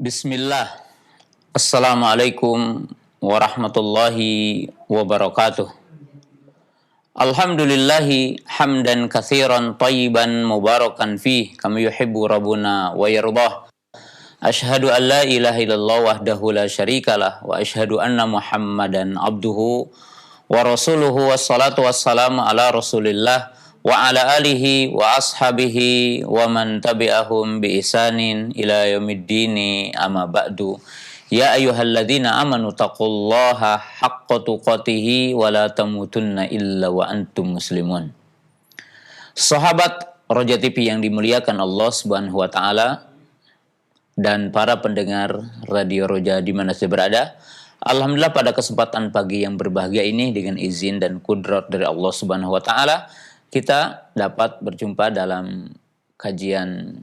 Bismillah. Assalamualaikum warahmatullahi wabarakatuh. Alhamdulillahi hamdan katsiran tayyiban mubarakan fih kama yuhibbu rabbuna wa yardah. Asyhadu an la ilaha illallah wahdahu la syarikalah wa asyhadu anna Muhammadan abduhu wa rasuluhu wassalatu wassalamu ala Rasulillah wa ala alihi wa ashabihi wa man tabi'ahum bi ihsanin ila yaumiddini amma ba'du. Ya ayyuhalladzina amanu taqullaha haqqa tuqatih wa la tamutunna illa wa antum muslimun. Sahabat Roja TV yang dimuliakan Allah Subhanahu wa taala dan para pendengar Radio Roja di mana saja berada. Alhamdulillah pada kesempatan pagi yang berbahagia ini dengan izin dan kudrat dari Allah Subhanahu wa taala kita dapat berjumpa dalam kajian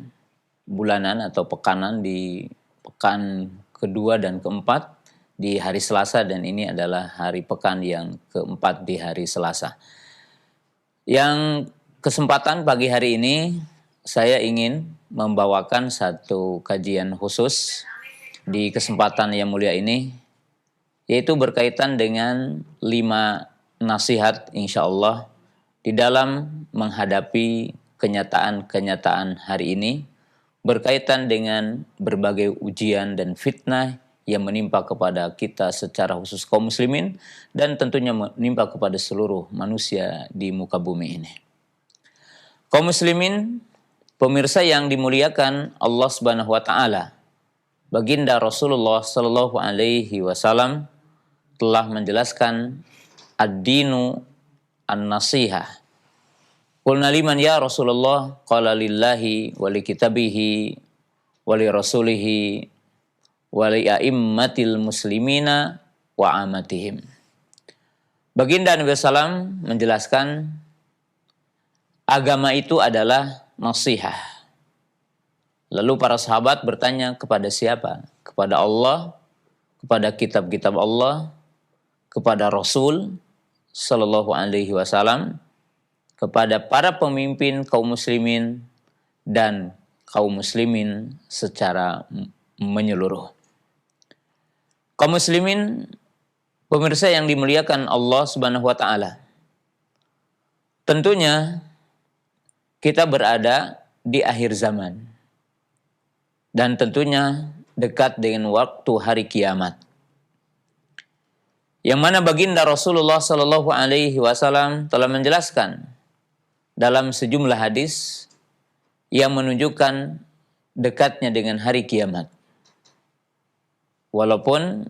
bulanan atau pekanan di pekan kedua dan keempat di hari Selasa, dan ini adalah hari pekan yang keempat di hari Selasa. Yang kesempatan pagi hari ini saya ingin membawakan satu kajian khusus di kesempatan yang mulia ini, yaitu berkaitan dengan 5 nasihat insya Allah di dalam menghadapi kenyataan-kenyataan hari ini berkaitan dengan berbagai ujian dan fitnah yang menimpa kepada kita secara khusus kaum muslimin dan tentunya menimpa kepada seluruh manusia di muka bumi ini. Kaum muslimin, pemirsa yang dimuliakan Allah Subhanahu wa taala, baginda Rasulullah sallallahu alaihi wasallam telah menjelaskan ad-dinu an-nasihah. Qulna liman ya Rasulullah? Qala lillahi wa li kitabihi wa li rasulihi wa li a'immatil muslimina wa amatihim. Baginda Nabi SAW menjelaskan agama itu adalah nasihah. Lalu para sahabat bertanya, kepada siapa? Kepada Allah, kepada kitab-kitab Allah, kepada Rasul Sallallahu Alaihi Wasallam, kepada para pemimpin kaum muslimin dan kaum muslimin secara menyeluruh. Kaum muslimin, pemirsa yang dimuliakan Allah Subhanahu wa taala, tentunya kita berada di akhir zaman dan tentunya dekat dengan waktu hari kiamat, yang mana baginda Rasulullah Sallallahu Alaihi Wasallam telah menjelaskan dalam sejumlah hadis yang menunjukkan dekatnya dengan hari kiamat. Walaupun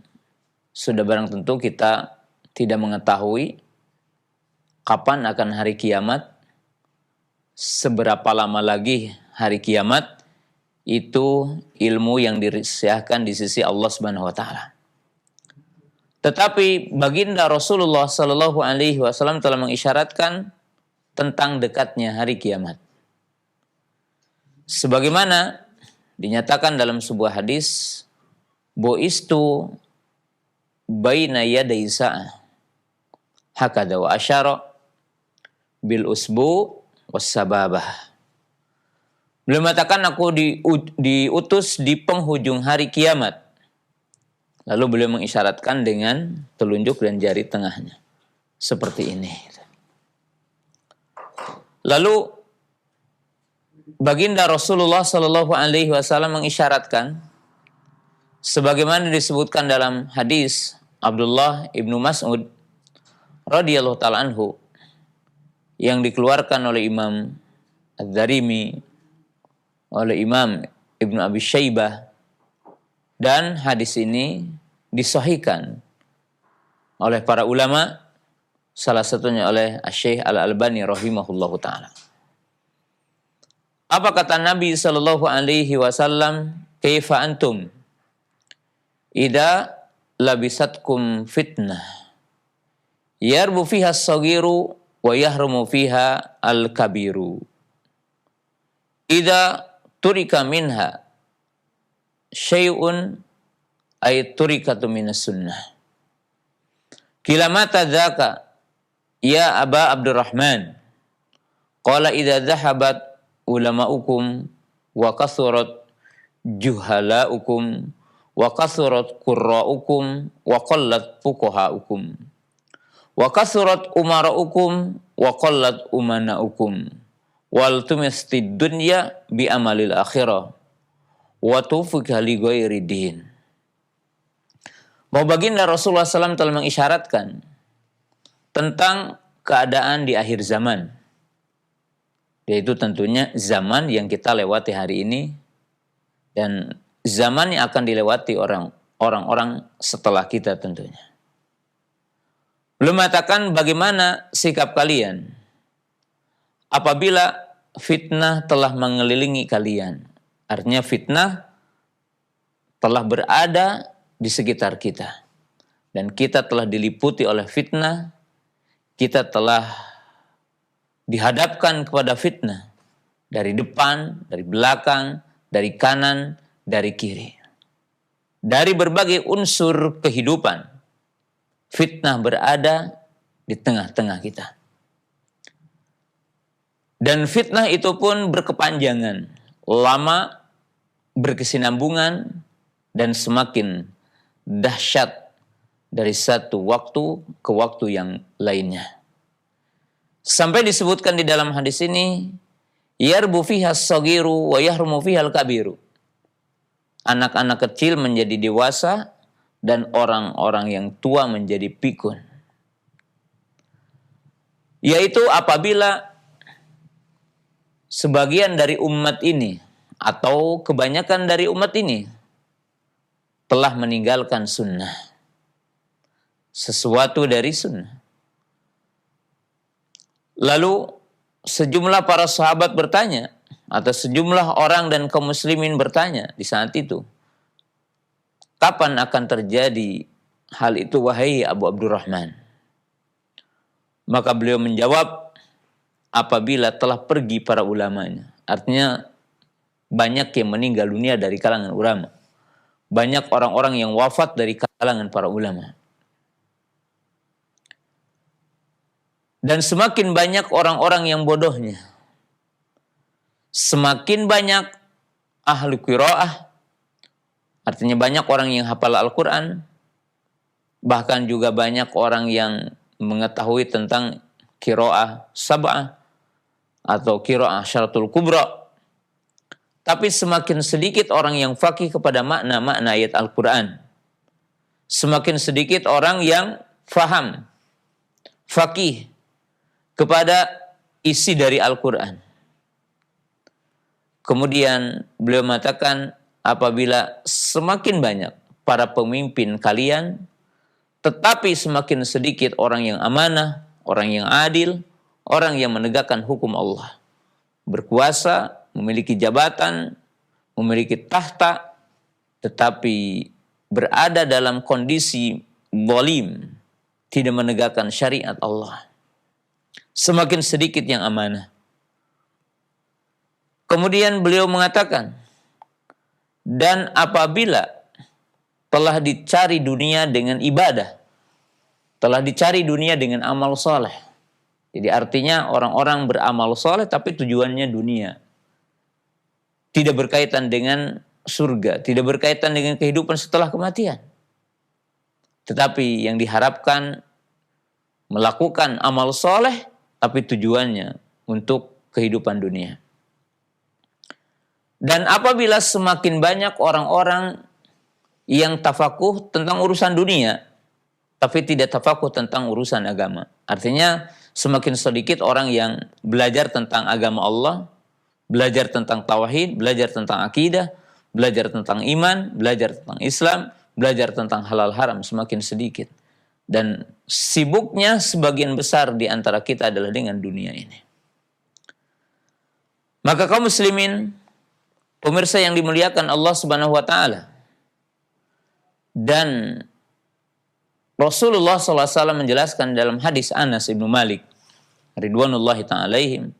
sudah barang tentu kita tidak mengetahui kapan akan hari kiamat, seberapa lama lagi hari kiamat, itu ilmu yang dirahasiakan di sisi Allah Subhanahu wa taala. Tetapi baginda Rasulullah Sallallahu Alaihi Wasallam telah mengisyaratkan tentang dekatnya hari kiamat. Sebagaimana dinyatakan dalam sebuah hadis, bu'istu baina yaday sa'ah hakada wa asyara bil usbu was sababah. Beliau mengatakan, aku diutus di penghujung hari kiamat. Lalu beliau mengisyaratkan dengan telunjuk dan jari tengahnya. Seperti ini. Lalu baginda Rasulullah Sallallahu Alaihi Wasallam mengisyaratkan, sebagaimana disebutkan dalam hadis Abdullah ibnu Mas'ud radhiyallahu taala anhu, yang dikeluarkan oleh Imam Az-Zarimi, oleh Imam Ibnu Abi Syaibah, dan hadis ini disahihkan oleh para ulama, salah satunya oleh Syekh Al-Albani rahimahullahu taala. Apa kata Nabi sallallahu alaihi wasallam? Kaifa antum idza labisatkum fitnah yarbu fiha as-saghiru wa yahrumu fiha al-kabiru. Idza turika minha syai'un ay turikatu minas sunnah. Kila mata dzaka ya Aba Abdurrahman? Qala idza dhahabat ulama'ukum wa kathurat juhala'ukum wa kathurat qurra'ukum wa qallat fuqaha'ukum wa kathurat umara'ukum wa qallat umana'ukum wal tumistid dunya bi amalil akhirah wa tufika li ghairi din. Bahwa baginda Rasulullah SAW telah mengisyaratkan tentang keadaan di akhir zaman, yaitu tentunya zaman yang kita lewati hari ini dan zaman yang akan dilewati orang-orang setelah kita tentunya. Belum mengatakan bagaimana sikap kalian apabila fitnah telah mengelilingi kalian. Artinya fitnah telah berada di sekitar kita. Dan kita telah diliputi oleh fitnah. Kita telah dihadapkan kepada fitnah. Dari depan, dari belakang, dari kanan, dari kiri. Dari berbagai unsur kehidupan. Fitnah berada di tengah-tengah kita. Dan fitnah itu pun berkepanjangan, lama, berkesinambungan, dan semakin dahsyat dari satu waktu ke waktu yang lainnya. Sampai disebutkan di dalam hadis ini, yarbu fiha as-saghiru wa yahrumu fiha al-kabiru. Anak-anak kecil menjadi dewasa dan orang-orang yang tua menjadi pikun. Yaitu apabila sebagian dari umat ini atau kebanyakan dari umat ini telah meninggalkan sunnah. Sesuatu dari sunnah. Lalu sejumlah para sahabat bertanya, atau sejumlah orang dan kaum muslimin bertanya di saat itu, kapan akan terjadi hal itu wahai Abu Abdurrahman? Maka beliau menjawab, apabila telah pergi para ulamanya. Artinya banyak yang meninggal dunia dari kalangan ulama. Banyak orang-orang yang wafat dari kalangan para ulama. Dan semakin banyak orang-orang yang bodohnya. Semakin banyak ahli qiraah. Artinya banyak orang yang hafal Al-Quran. Bahkan juga banyak orang yang mengetahui tentang qiraah sab'ah atau qiraah syaratul kubra. Tapi semakin sedikit orang yang faqih kepada makna-makna ayat Al-Quran. Semakin sedikit orang yang faham, faqih kepada isi dari Al-Quran. Kemudian beliau mengatakan, apabila semakin banyak para pemimpin kalian, tetapi semakin sedikit orang yang amanah, orang yang adil, orang yang menegakkan hukum Allah. Berkuasa, memiliki jabatan, memiliki tahta, tetapi berada dalam kondisi zalim, tidak menegakkan syariat Allah. Semakin sedikit yang amanah. Kemudian beliau mengatakan, dan apabila telah dicari dunia dengan ibadah, telah dicari dunia dengan amal soleh. Jadi artinya orang-orang beramal soleh tapi tujuannya dunia. Tidak berkaitan dengan surga, tidak berkaitan dengan kehidupan setelah kematian. Tetapi yang diharapkan melakukan amal soleh tapi tujuannya untuk kehidupan dunia. Dan apabila semakin banyak orang-orang yang tafakuh tentang urusan dunia, tapi tidak tafakuh tentang urusan agama. Artinya semakin sedikit orang yang belajar tentang agama Allah, belajar tentang tauhid, belajar tentang akidah, belajar tentang iman, belajar tentang Islam, belajar tentang halal haram, semakin sedikit. Dan sibuknya sebagian besar di antara kita adalah dengan dunia ini. Maka kaum muslimin, pemirsa yang dimuliakan Allah Subhanahu wa taala, dan Rasulullah SAW menjelaskan dalam hadis Anas ibnu Malik ridwanullahi ta'ala alaihim,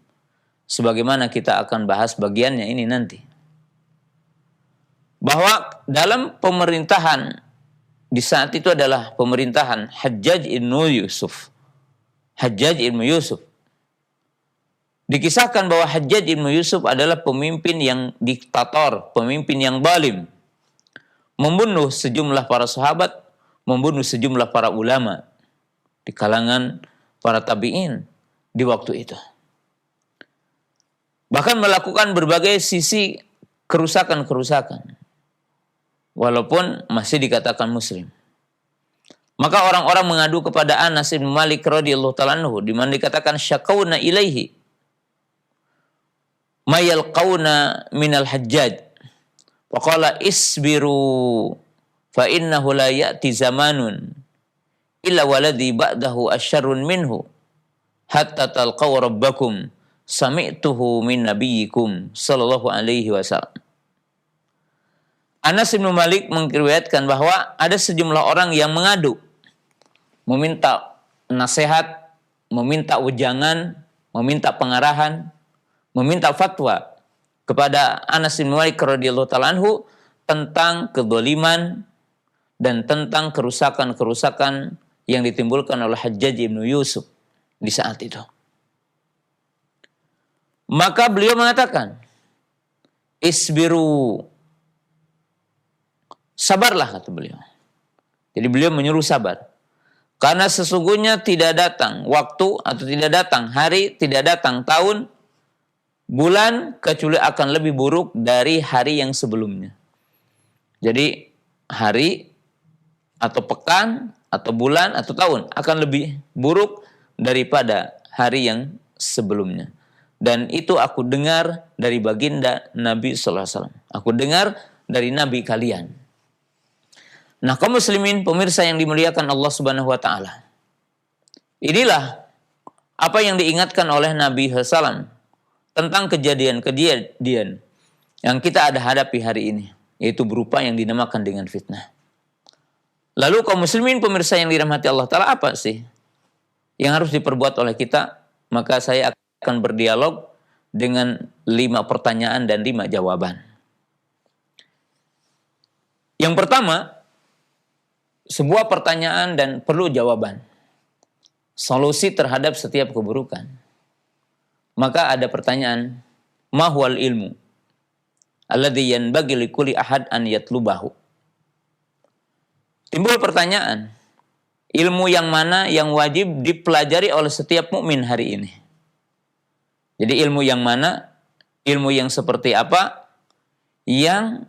sebagaimana kita akan bahas bagiannya ini nanti, bahwa dalam pemerintahan di saat itu adalah pemerintahan Hajjaj ibnu Yusuf. Hajjaj ibnu Yusuf. Dikisahkan bahwa Hajjaj ibnu Yusuf adalah pemimpin yang diktator, pemimpin yang zalim. membunuh sejumlah para sahabat, membunuh sejumlah para ulama di kalangan para tabi'in di waktu itu. Bahkan melakukan berbagai sisi kerusakan-kerusakan, walaupun masih dikatakan muslim. Maka orang-orang mengadu kepada Anas bin Malik radhiyallahu ta'ala anhu, di mana dikatakan syakauna ilaihi mayal qauna minal hajjaj. Waqala isbiru fa innahu la ya'ti zamanun illa waladhi ba'dahu asyarrun minhu hatta talqaw rabbakum sami'tuhu min nabiyyikum sallallahu alaihi wasallam. Anas bin Malik meriwayatkan bahwa ada sejumlah orang yang mengadu, meminta nasihat, meminta ujangan, meminta pengarahan, meminta fatwa kepada Anas bin Malik radhiyallahu ta'ala anhu tentang kezaliman dan tentang kerusakan-kerusakan yang ditimbulkan oleh Hajjaj bin Yusuf di saat itu. Maka beliau mengatakan, isbiru, sabarlah, kata beliau. Jadi beliau menyuruh sabar. Karena sesungguhnya tidak datang waktu atau tidak datang hari, tidak datang tahun, bulan, kecuali akan lebih buruk dari hari yang sebelumnya. Jadi hari atau pekan atau bulan atau tahun akan lebih buruk daripada hari yang sebelumnya. Dan itu aku dengar dari baginda Nabi sallallahu alaihi wasallam. Aku dengar dari Nabi kalian. Nah, kaum muslimin pemirsa yang dimuliakan Allah Subhanahu wa taala. Inilah apa yang diingatkan oleh Nabi SAW tentang kejadian-kejadian yang kita ada hadapi hari ini, yaitu berupa yang dinamakan dengan fitnah. Lalu kaum muslimin pemirsa yang dirahmati Allah taala, apa sih yang harus diperbuat oleh kita? Maka saya akan berdialog dengan 5 pertanyaan dan 5 jawaban. Yang pertama, sebuah pertanyaan dan perlu jawaban. Solusi terhadap setiap keburukan. Maka ada pertanyaan, ma huwal ilmu alladzi yanbaghi likulli ahad an yatlubahu. Timbul pertanyaan, ilmu yang mana yang wajib dipelajari oleh setiap mukmin hari ini? Jadi ilmu yang mana, ilmu yang seperti apa yang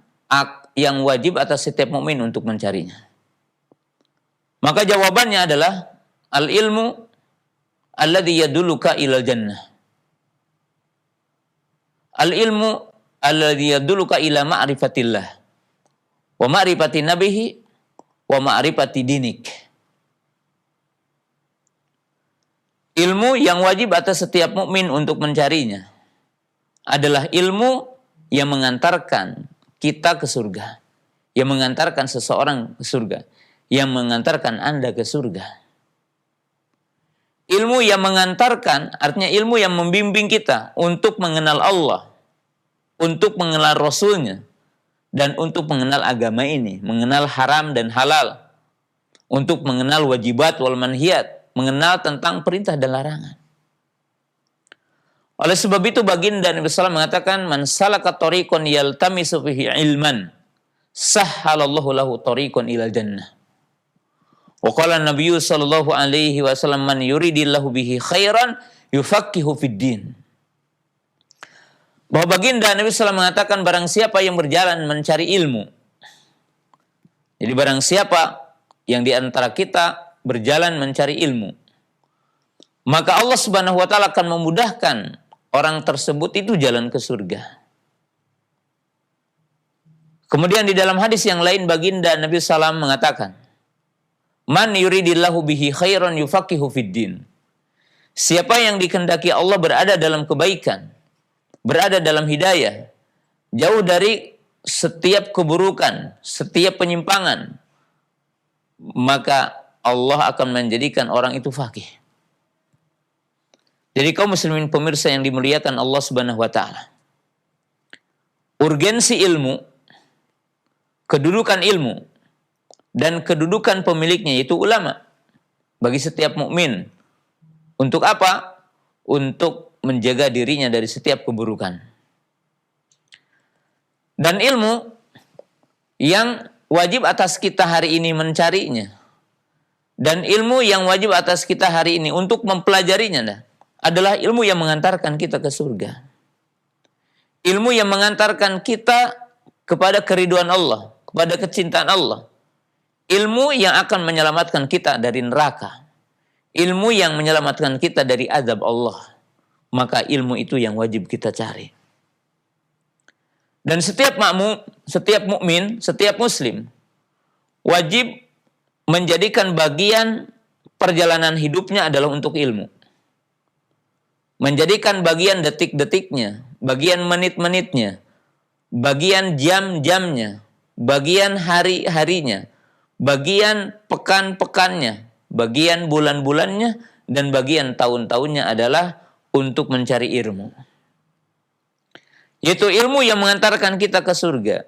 wajib atas setiap mukmin untuk mencarinya? Maka jawabannya adalah al-ilmu alladzi yadulluka ilal jannah. Al-ilmu alladzi yadulluka ila ma'rifatillah wa ma'rifati nabihi wa ma'rifati dinik. Ilmu yang wajib atas setiap mukmin untuk mencarinya adalah ilmu yang mengantarkan kita ke surga, yang mengantarkan seseorang ke surga, yang mengantarkan Anda ke surga. Ilmu yang mengantarkan artinya ilmu yang membimbing kita untuk mengenal Allah, untuk mengenal Rasul-Nya, dan untuk mengenal agama ini, mengenal haram dan halal, untuk mengenal wajibat wal manhiyat, mengenal tentang perintah dan larangan. Oleh sebab itu baginda Nabi SAW mengatakan, man salaka tariqan yaltamisu fihi ilman sahhalallahu lahu tariqan ilal jannah. Wa qala Nabi sallallahu alaihi wasallam, man yuridillahu bihi khairan yufaqihu fid din. Bahwa baginda Nabi SAW mengatakan, barang siapa yang berjalan mencari ilmu. Jadi barang siapa yang di antara kita berjalan mencari ilmu, maka Allah Subhanahu wa taala akan memudahkan orang tersebut itu jalan ke surga. Kemudian di dalam hadis yang lain baginda Nabi SAW mengatakan, man yuridillahu bihi khairan yufaqihu fid din. Siapa yang dikehendaki Allah berada dalam kebaikan, berada dalam hidayah, jauh dari setiap keburukan, setiap penyimpangan, maka Allah akan menjadikan orang itu faqih. Jadi kaum muslimin pemirsa yang dimuliakan Allah Subhanahu wa taala, urgensi ilmu, kedudukan ilmu, dan kedudukan pemiliknya yaitu ulama bagi setiap mukmin. Untuk apa? Untuk menjaga dirinya dari setiap keburukan. Dan ilmu yang wajib atas kita hari ini mencarinya. Dan ilmu yang wajib atas kita hari ini untuk mempelajarinya adalah ilmu yang mengantarkan kita ke surga. Ilmu yang mengantarkan kita kepada keriduan Allah, kepada kecintaan Allah. Ilmu yang akan menyelamatkan kita dari neraka. Ilmu yang menyelamatkan kita dari azab Allah. Maka ilmu itu yang wajib kita cari. Dan setiap mukmin, setiap muslim wajib menjadikan bagian perjalanan hidupnya adalah untuk ilmu. Menjadikan bagian detik-detiknya, bagian menit-menitnya, bagian jam-jamnya, bagian hari-harinya, bagian pekan-pekannya, bagian bulan-bulannya, dan bagian tahun-tahunnya adalah untuk mencari ilmu. Yaitu ilmu yang mengantarkan kita ke surga.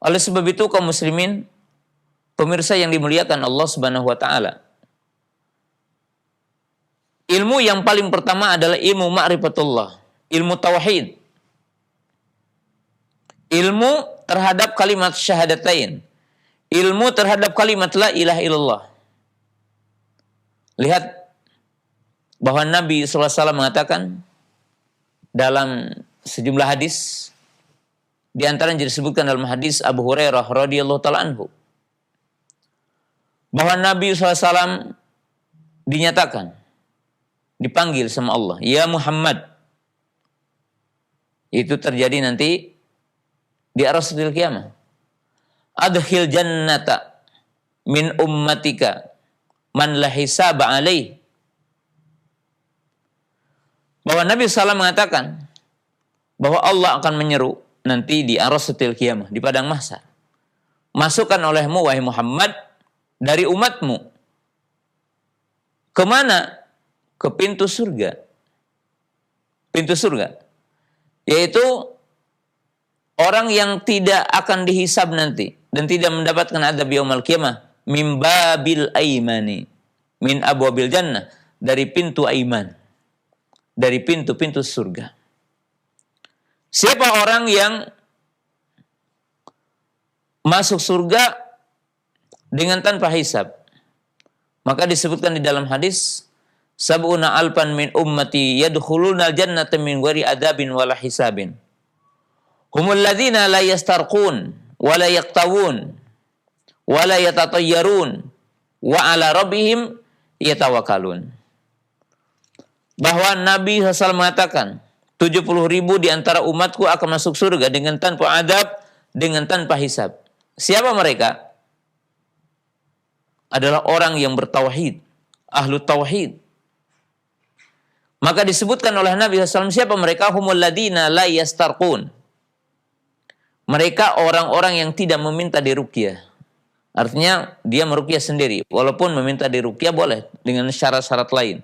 Oleh sebab itu kaum muslimin, pemirsa yang dimuliakan Allah Subhanahu wa taala, ilmu yang paling pertama adalah ilmu ma'rifatullah, ilmu tauhid. Ilmu terhadap kalimat syahadatain, ilmu terhadap kalimat la ilaha illallah. Lihat bahwa Nabi SAW mengatakan dalam sejumlah hadis, di antara yang disebutkan dalam hadis Abu Hurairah radhiyallahu taala anhu, bahwa Nabi SAW dinyatakan, dipanggil sama Allah, ya Muhammad. Itu terjadi nanti di Rasul Qiyamah. Adkhil jannata min ummatika man la hisaba alaih. Bahwa Nabi SAW mengatakan bahwa Allah akan menyeru nanti di Rasul Qiyamah, di padang mahsyar. Masukkan olehmu wahai Muhammad dari umatmu. Kemana? Ke pintu surga. Pintu surga. Yaitu orang yang tidak akan dihisab nanti dan tidak mendapatkan azab yaumul qiyamah, min babil aimani, min abwabil jannah, dari pintu aiman, dari pintu-pintu surga. Siapa orang yang masuk surga dengan tanpa hisab? Maka disebutkan di dalam hadis, sab'una alfan min ummati yadkhuluna al-jannata min ghairi adzabin wala hisabin. Humul ladzina la yastarqun wa la yaqtawun wa la yatatayyarun wa ala rabbihim yatawakkalun. Bahwa Nabi SAW mengatakan 70.000 di antara umatku akan masuk surga dengan tanpa adab, dengan tanpa hisab. Siapa mereka? Adalah orang yang bertauhid, ahlu tauhid. Maka disebutkan oleh Nabi SAW, siapa mereka? Humul ladina la yastarqun. Mereka orang-orang yang tidak meminta diruqyah. Artinya dia meruqyah sendiri, walaupun meminta diruqyah boleh dengan syarat-syarat lain.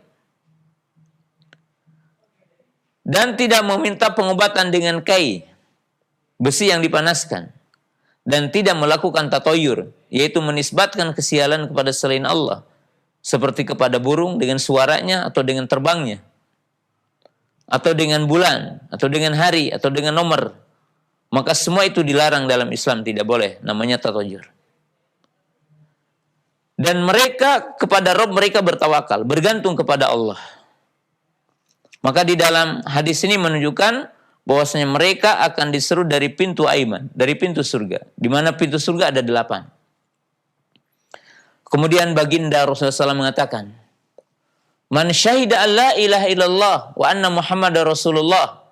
Dan tidak meminta pengobatan dengan kai, besi yang dipanaskan. Dan tidak melakukan tatoyur, yaitu menisbatkan kesialan kepada selain Allah. Seperti kepada burung dengan suaranya atau dengan terbangnya. Atau dengan bulan, atau dengan hari, atau dengan nomor. Maka semua itu dilarang dalam Islam, tidak boleh. Namanya tatoyur. Dan mereka kepada Rabb mereka bertawakal, bergantung kepada Allah. Maka di dalam hadis ini menunjukkan bahwasanya mereka akan diseru dari pintu aiman, dari pintu surga. Di mana pintu surga ada 8. Kemudian baginda Rasulullah SAW mengatakan, man syahida an la ilaha illallah wa anna Muhammadar Rasulullah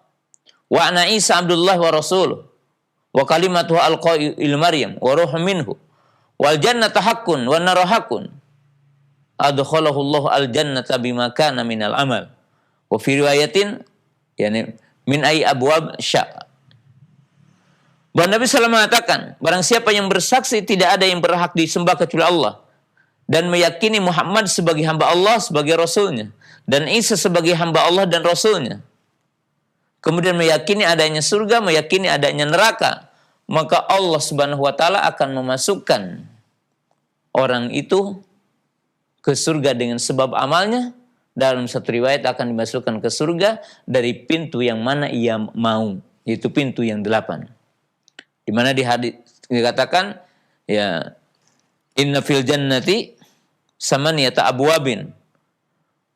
wa anna Isa Abdullah wa Rasul wa kalimatuhu alqa il Maryam wa ruhun minhu wal jannata haqqun wa nar haqqun adkhalahu Allah al jannata bima kana minal amal wa fi riwayatin yani min ay abwab sya'. Bahwa Nabi SAW mengatakan, barang siapa yang bersaksi tidak ada yang berhak disembah kecuali Allah, dan meyakini Muhammad sebagai hamba Allah, sebagai Rasulnya, dan Isa sebagai hamba Allah dan Rasulnya, kemudian meyakini adanya surga, meyakini adanya neraka, maka Allah Subhanahu wa taala akan memasukkan orang itu ke surga dengan sebab amalnya. Dalam satu riwayat akan dimasukkan ke surga dari pintu yang mana ia mau, yaitu pintu yang 8. Di mana di hadis Dikatakan ya inna fil jannati samaniyata abwabin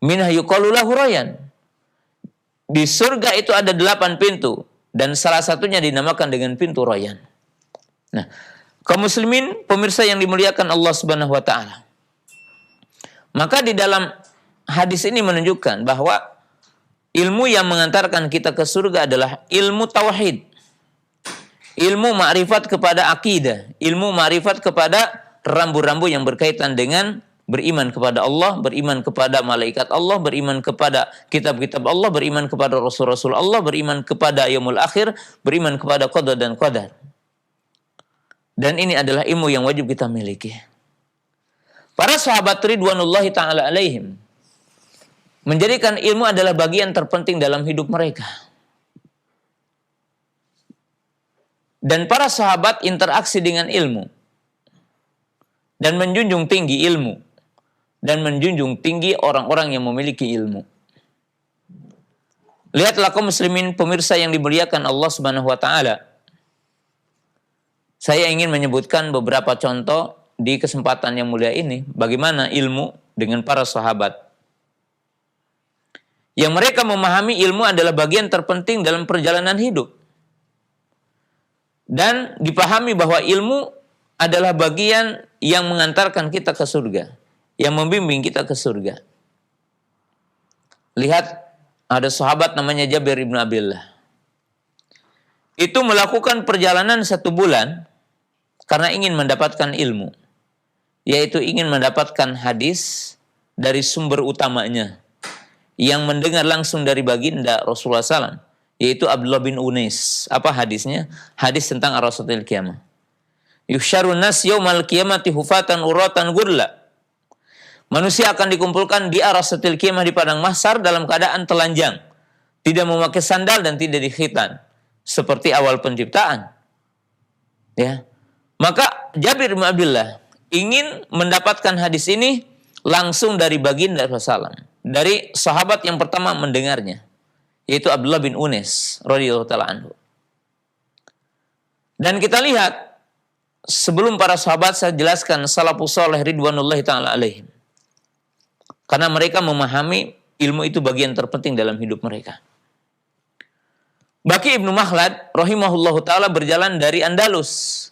minha yuqalu lahu rayyan. Di surga itu ada 8 pintu dan salah satunya dinamakan dengan pintu Rayyan. Nah, kaum muslimin pemirsa yang dimuliakan Allah Subhanahu wa taala. Maka di dalam hadis ini menunjukkan bahwa ilmu yang mengantarkan kita ke surga adalah ilmu tauhid. Ilmu ma'rifat kepada akidah, ilmu ma'rifat kepada rambu-rambu yang berkaitan dengan beriman kepada Allah, beriman kepada malaikat Allah, beriman kepada kitab-kitab Allah, beriman kepada rasul-rasul Allah, beriman kepada yaumul akhir, beriman kepada qada dan qadar. Dan ini adalah ilmu yang wajib kita miliki. Para sahabat ridwanullahi ta'ala alaihim menjadikan ilmu adalah bagian terpenting dalam hidup mereka. Dan para sahabat interaksi dengan ilmu dan menjunjung tinggi ilmu dan menjunjung tinggi orang-orang yang memiliki ilmu. Lihatlah kaum muslimin pemirsa yang dimuliakan Allah Subhanahu wa taala. Saya ingin menyebutkan beberapa contoh di kesempatan yang mulia ini bagaimana ilmu dengan para sahabat. Yang mereka memahami ilmu adalah bagian terpenting dalam perjalanan hidup. Dan dipahami bahwa ilmu adalah bagian yang mengantarkan kita ke surga, yang membimbing kita ke surga. Lihat, ada sahabat namanya Jabir ibn Abdullah. Itu melakukan perjalanan 1 bulan karena ingin mendapatkan ilmu. Yaitu ingin mendapatkan hadis dari sumber utamanya. Yang mendengar langsung dari baginda Rasulullah SAW. Yaitu Abdullah bin Unais. Apa hadisnya? Hadis tentang ar-rasatil qiyamah. Yuhsyarun nas yaumal qiyamati hufatan uratan gurla. Manusia akan dikumpulkan di arasatil qiyamah di padang mahsyar dalam keadaan telanjang, tidak memakai sandal dan tidak dikhitan, seperti awal penciptaan. Ya, maka Jabir bin Abdullah ingin mendapatkan hadis ini langsung dari baginda Rasulullah SAW, dari sahabat yang pertama mendengarnya, yaitu Abdullah bin Unais radhiyallahu taala anhu. Dan kita lihat sebelum para sahabat saya jelaskan salafus saleh ridwanullahi taala alaihim. Karena mereka memahami ilmu itu bagian terpenting dalam hidup mereka. Baqi ibnu Makhlad rahimahullahu ta'ala berjalan dari Andalus.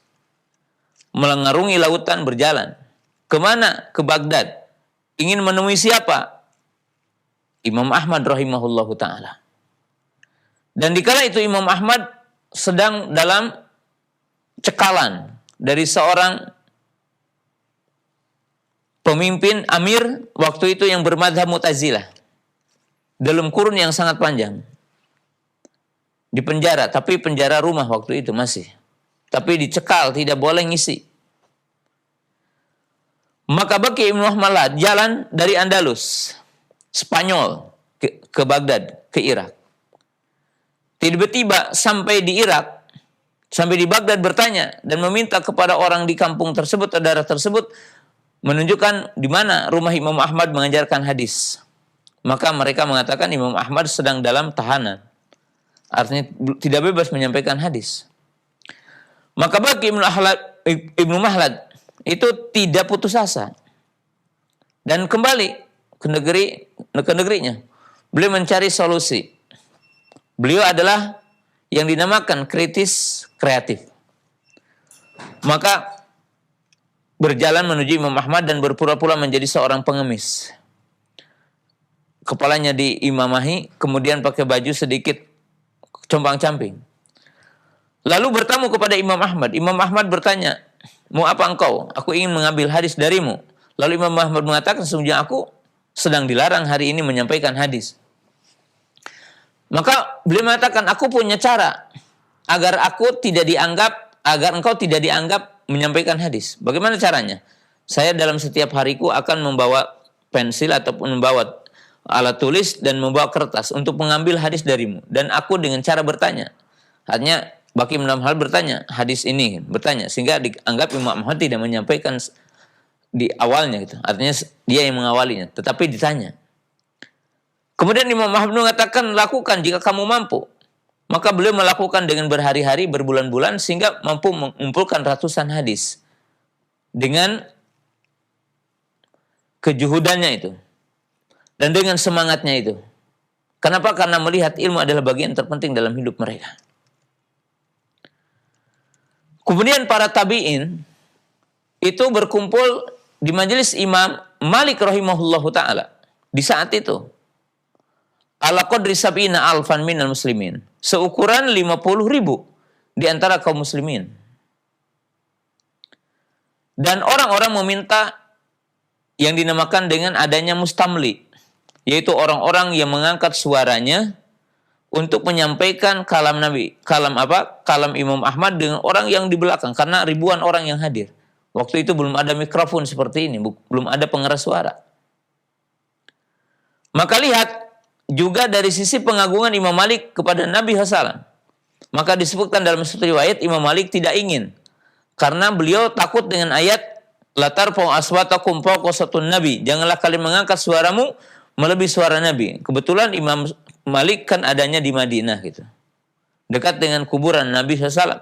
Mengarungi lautan berjalan. Kemana? Ke Baghdad. Ingin menemui siapa? Imam Ahmad rahimahullahu ta'ala. Dan dikala itu Imam Ahmad sedang dalam cekalan dari seorang pemimpin amir waktu itu yang bermadhab Mu'tazilah. Dalam kurun yang sangat panjang. Di penjara, tapi penjara rumah waktu itu masih. Tapi dicekal, tidak boleh ngisi. Maka Baqi ibnu Makhlad jalan dari Andalus, Spanyol, ke Baghdad, ke Irak. Tiba-tiba sampai di Irak, sampai di Baghdad bertanya dan meminta kepada orang di kampung tersebut, atau daerah tersebut, menunjukkan di mana rumah Imam Ahmad mengajarkan hadis. Maka mereka mengatakan Imam Ahmad sedang dalam tahanan. Artinya tidak bebas menyampaikan hadis. Maka Baqi ibnu Makhlad itu tidak putus asa. Dan kembali ke negerinya. Beliau mencari solusi. Beliau adalah yang dinamakan kritis kreatif. Maka berjalan menuju Imam Ahmad dan berpura-pura menjadi seorang pengemis. Kepalanya diimamahi, kemudian pakai baju sedikit compang-camping. Lalu bertamu kepada Imam Ahmad. Imam Ahmad bertanya, mau apa engkau? Aku ingin mengambil hadis darimu. Lalu Imam Ahmad mengatakan, sesungguhnya aku sedang dilarang hari ini menyampaikan hadis. Maka beliau mengatakan, aku punya cara agar engkau tidak dianggap menyampaikan hadis. Bagaimana caranya? Saya dalam setiap hariku akan membawa pensil ataupun membawa alat tulis dan membawa kertas untuk mengambil hadis darimu. Dan aku dengan cara bertanya. Artinya Baqi ibnu Makhlad bertanya hadis ini, bertanya sehingga dianggap Imam Ahmad tidak menyampaikan di awalnya gitu. Artinya dia yang mengawalinya, tetapi ditanya. Kemudian Imam Ahmad mengatakan, lakukan jika kamu mampu. Maka beliau melakukan dengan berhari-hari, berbulan-bulan, sehingga mampu mengumpulkan ratusan hadis dengan kejuhudannya itu dan dengan semangatnya itu. Kenapa? Karena melihat ilmu adalah bagian terpenting dalam hidup mereka. Kemudian para tabi'in itu berkumpul di majelis Imam Malik rahimahullahu ta'ala. Di saat itu, ala qadri sab'ina alfan minal muslimin. Seukuran 50.000 di antara kaum muslimin. Dan orang-orang meminta yang dinamakan dengan adanya mustamli, yaitu orang-orang yang mengangkat suaranya untuk menyampaikan kalam Nabi, kalam Imam Ahmad dengan orang yang di belakang, karena ribuan orang yang hadir. Waktu itu belum ada mikrofon seperti ini, belum ada pengeras suara. Maka lihat juga dari sisi pengagungan Imam Malik kepada Nabi SAW. Maka disebutkan dalam satu riwayat Imam Malik tidak ingin, karena beliau takut dengan ayat la tarfa'u aswatakum fawqa sawtin nabi. Janganlah kalian mengangkat suaramu melebihi suara Nabi. Kebetulan Imam Malik kan adanya di Madinah gitu, dekat dengan kuburan Nabi SAW.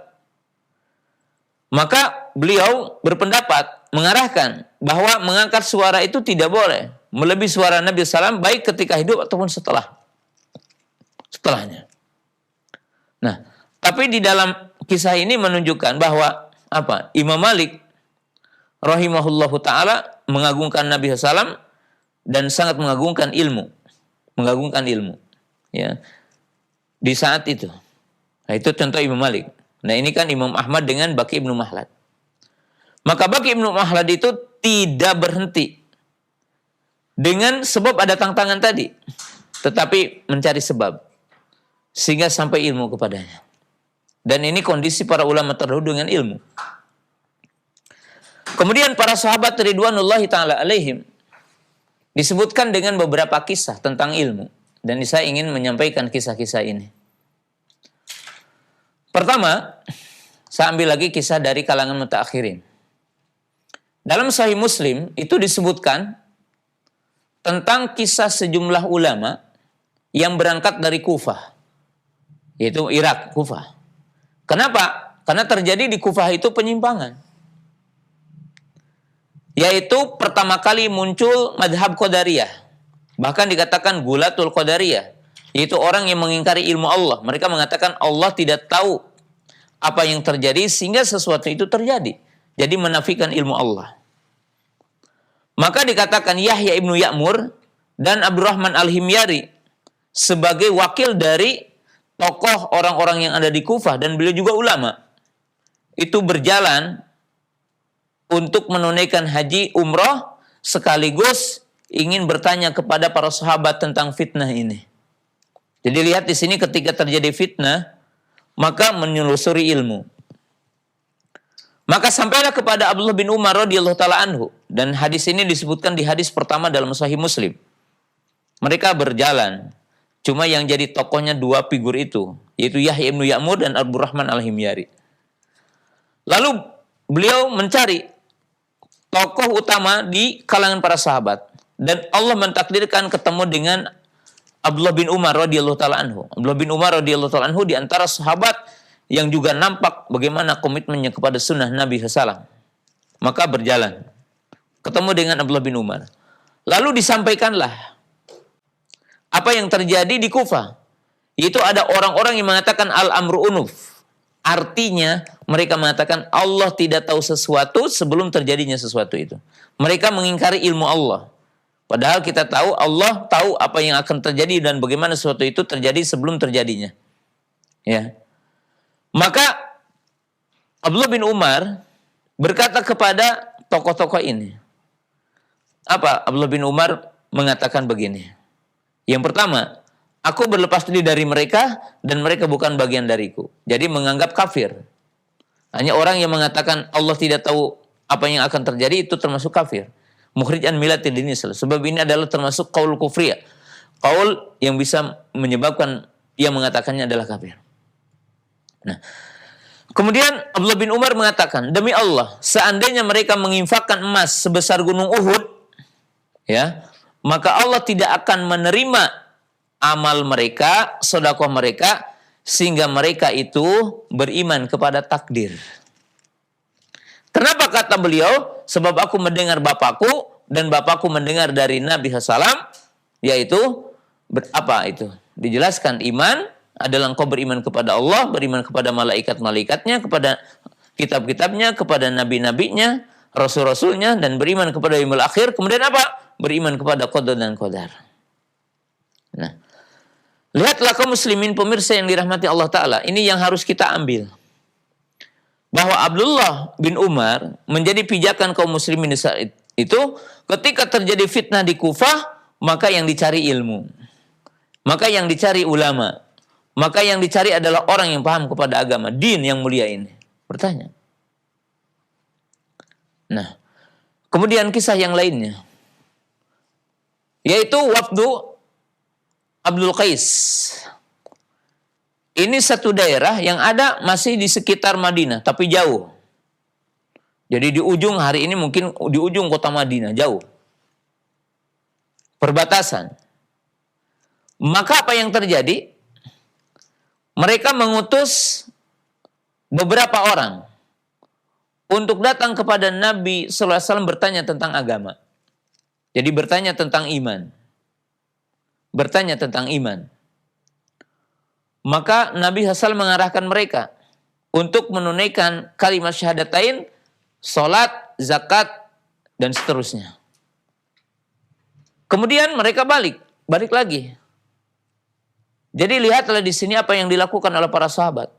Maka beliau berpendapat mengarahkan bahwa mengangkat suara itu tidak boleh melebihi suara Nabi SAW, baik ketika hidup ataupun setelahnya. Nah, tapi di dalam kisah ini menunjukkan bahwa Imam Malik rahimahullahu ta'ala mengagungkan Nabi SAW dan sangat mengagungkan ilmu. Ya, di saat itu. Nah, itu contoh Imam Malik. Nah, ini kan Imam Ahmad dengan Baqi ibnu Makhlad. Maka Baqi ibnu Makhlad itu tidak berhenti dengan sebab ada tantangan tadi, tetapi mencari sebab sehingga sampai ilmu kepadanya. Dan ini kondisi para ulama terdahulu dengan ilmu. Kemudian para sahabat ridwanullahi ta'ala alaihim disebutkan dengan beberapa kisah tentang ilmu. Dan saya ingin menyampaikan kisah-kisah ini. Pertama, saya ambil lagi kisah dari kalangan mutaakhirin. Dalam Sahih Muslim itu disebutkan tentang kisah sejumlah ulama yang berangkat dari Kufah, yaitu Irak, Kufah. Kenapa? Karena terjadi di Kufah itu penyimpangan. Yaitu pertama kali muncul madhab Qadariyah. Bahkan dikatakan Gulatul Qadariyah, yaitu orang yang mengingkari ilmu Allah. Mereka mengatakan Allah tidak tahu apa yang terjadi sehingga sesuatu itu terjadi. Jadi menafikan ilmu Allah. Maka dikatakan Yahya ibnu Ya'mur dan Abdurrahman al-Himyari sebagai wakil dari tokoh orang-orang yang ada di Kufah, dan beliau juga ulama, itu berjalan untuk menunaikan haji umroh sekaligus ingin bertanya kepada para sahabat tentang fitnah ini. Jadi lihat di sini ketika terjadi fitnah, maka menelusuri ilmu. Maka sampailah kepada Abdullah bin Umar radhiyallahu taala anhu, dan hadis ini disebutkan di hadis pertama dalam Sahih Muslim. Mereka berjalan, cuma yang jadi tokohnya dua figur itu, yaitu Yahya ibnu Ya'mur dan Abdurrahman al-Himyari. Lalu beliau mencari tokoh utama di kalangan para sahabat, dan Allah mentakdirkan ketemu dengan Abdullah bin Umar radhiyallahu taala anhu. Abdullah bin Umar radhiyallahu taala anhu di antara sahabat yang juga nampak bagaimana komitmennya kepada sunnah Nabi SAW. Maka berjalan, ketemu dengan Abdullah bin Umar. Lalu disampaikanlah apa yang terjadi di Kufah. Yaitu ada orang-orang yang mengatakan al-amru unuf. Artinya mereka mengatakan Allah tidak tahu sesuatu sebelum terjadinya sesuatu itu. Mereka mengingkari ilmu Allah. Padahal kita tahu Allah tahu apa yang akan terjadi dan bagaimana sesuatu itu terjadi sebelum terjadinya. Ya. Maka Abdullah bin Umar berkata kepada tokoh-tokoh ini. Apa? Abdullah bin Umar mengatakan begini. Yang pertama, aku berlepas diri dari mereka dan mereka bukan bagian dariku. Jadi menganggap kafir. Hanya orang yang mengatakan Allah tidak tahu apa yang akan terjadi itu termasuk kafir. Mukhrij an millatil Islam. Sebab ini adalah termasuk qaul kufriyah. Qaul yang bisa menyebabkan dia mengatakannya adalah kafir. Nah, kemudian Abdullah bin Umar mengatakan, demi Allah, seandainya mereka menginfakkan emas sebesar gunung Uhud, ya, maka Allah tidak akan menerima amal mereka, sedekah mereka sehingga mereka itu beriman kepada takdir. Kenapa kata beliau? Sebab aku mendengar bapakku dan bapakku mendengar dari Nabi SAW, yaitu apa itu? Dijelaskan iman adalah engkau beriman kepada Allah, beriman kepada malaikat-malaikatnya, kepada kitab-kitabnya, kepada nabi-nabinya, rasul-rasulnya, dan beriman kepada yaumil akhir. Kemudian apa? Beriman kepada qada dan qadar. Nah, lihatlah kaum muslimin pemirsa yang dirahmati Allah Ta'ala. Ini yang harus kita ambil. Bahwa Abdullah bin Umar menjadi pijakan kaum muslimin di saat itu, ketika terjadi fitnah di Kufah, maka yang dicari ilmu. Maka yang dicari ulama. Maka yang dicari adalah orang yang paham kepada agama. Din yang mulia ini. Bertanya. Nah, kemudian kisah yang lainnya. Yaitu wafdu Abdul Qais. Ini satu daerah yang ada masih di sekitar Madinah, tapi jauh. Jadi di ujung, hari ini mungkin di ujung kota Madinah, jauh. Perbatasan. Maka apa yang terjadi? Mereka mengutus beberapa orang untuk datang kepada Nabi sallallahu alaihi wasallam bertanya tentang agama. Jadi bertanya tentang iman. Bertanya tentang iman. Maka Nabi SAW mengarahkan mereka untuk menunaikan kalimat syahadatain, salat, zakat, dan seterusnya. Kemudian mereka balik lagi. Jadi lihatlah di sini apa yang dilakukan oleh para sahabat.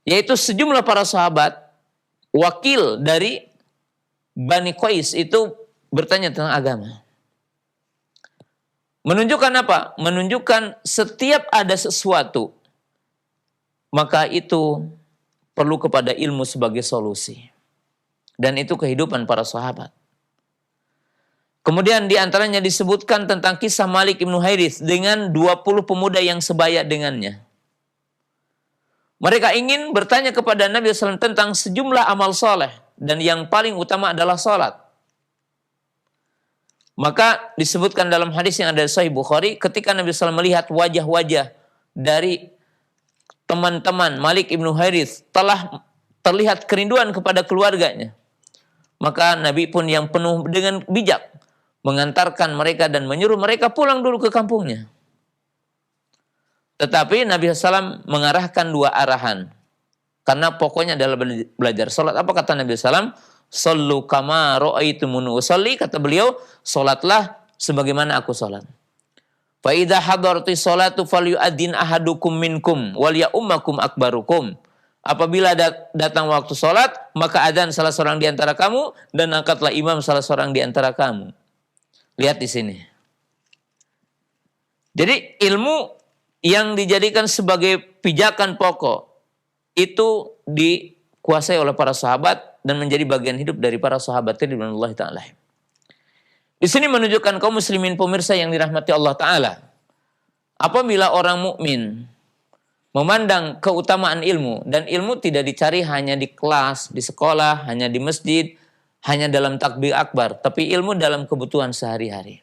Yaitu sejumlah para sahabat, wakil dari Bani Qais itu bertanya tentang agama. Menunjukkan apa? Menunjukkan setiap ada sesuatu, maka itu perlu kepada ilmu sebagai solusi. Dan itu kehidupan para sahabat. Kemudian diantaranya disebutkan tentang kisah Malik ibn Huwairits dengan 20 pemuda yang sebaya dengannya. Mereka ingin bertanya kepada Nabi SAW tentang sejumlah amal soleh. Dan yang paling utama adalah salat. Maka disebutkan dalam hadis yang ada di Sahih Bukhari, ketika Nabi SAW melihat wajah-wajah dari teman-teman Malik ibn Huwairits telah terlihat kerinduan kepada keluarganya. Maka Nabi pun yang penuh dengan bijak mengantarkan mereka dan menyuruh mereka pulang dulu ke kampungnya. Tetapi Nabi SAW mengarahkan dua arahan. Karena pokoknya adalah belajar salat. Apa kata Nabi SAW? Sallu kama ra'aitumuni usolli, kata beliau, salatlah sebagaimana aku salat. Fa idza hadarati salatu falyu'adzin ahadukum minkum wal ya'ummakum akbarukum. Apabila datang waktu salat, maka adzan salah seorang di antara kamu dan angkatlah imam salah seorang di antara kamu. Lihat di sini. Jadi ilmu yang dijadikan sebagai pijakan pokok itu dikuasai oleh para sahabat dan menjadi bagian hidup dari para sahabat radhiyallahu taala. Di sini menunjukkan kaum muslimin pemirsa yang dirahmati Allah Ta'ala. Apabila orang mukmin memandang keutamaan ilmu, dan ilmu tidak dicari hanya di kelas, di sekolah, hanya di masjid, hanya dalam takbir akbar, tapi ilmu dalam kebutuhan sehari-hari.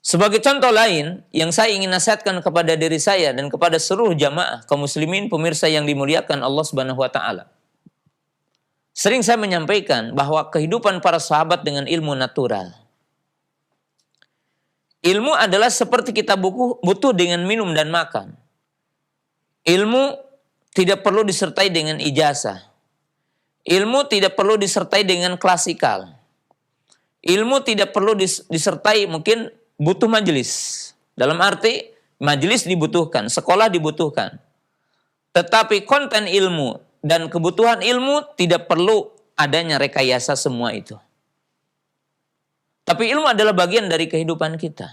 Sebagai contoh lain yang saya ingin nasihatkan kepada diri saya dan kepada seluruh jamaah kaum muslimin pemirsa yang dimuliakan Allah Subhanahu wa taala. Sering saya menyampaikan bahwa kehidupan para sahabat dengan ilmu natural. Ilmu adalah seperti kita butuh dengan minum dan makan. Ilmu tidak perlu disertai dengan ijazah. Ilmu tidak perlu disertai dengan klasikal. Ilmu tidak perlu disertai mungkin butuh majelis. Dalam arti majelis dibutuhkan, sekolah dibutuhkan. Tetapi konten ilmu dan kebutuhan ilmu tidak perlu adanya rekayasa semua itu. Tapi ilmu adalah bagian dari kehidupan kita.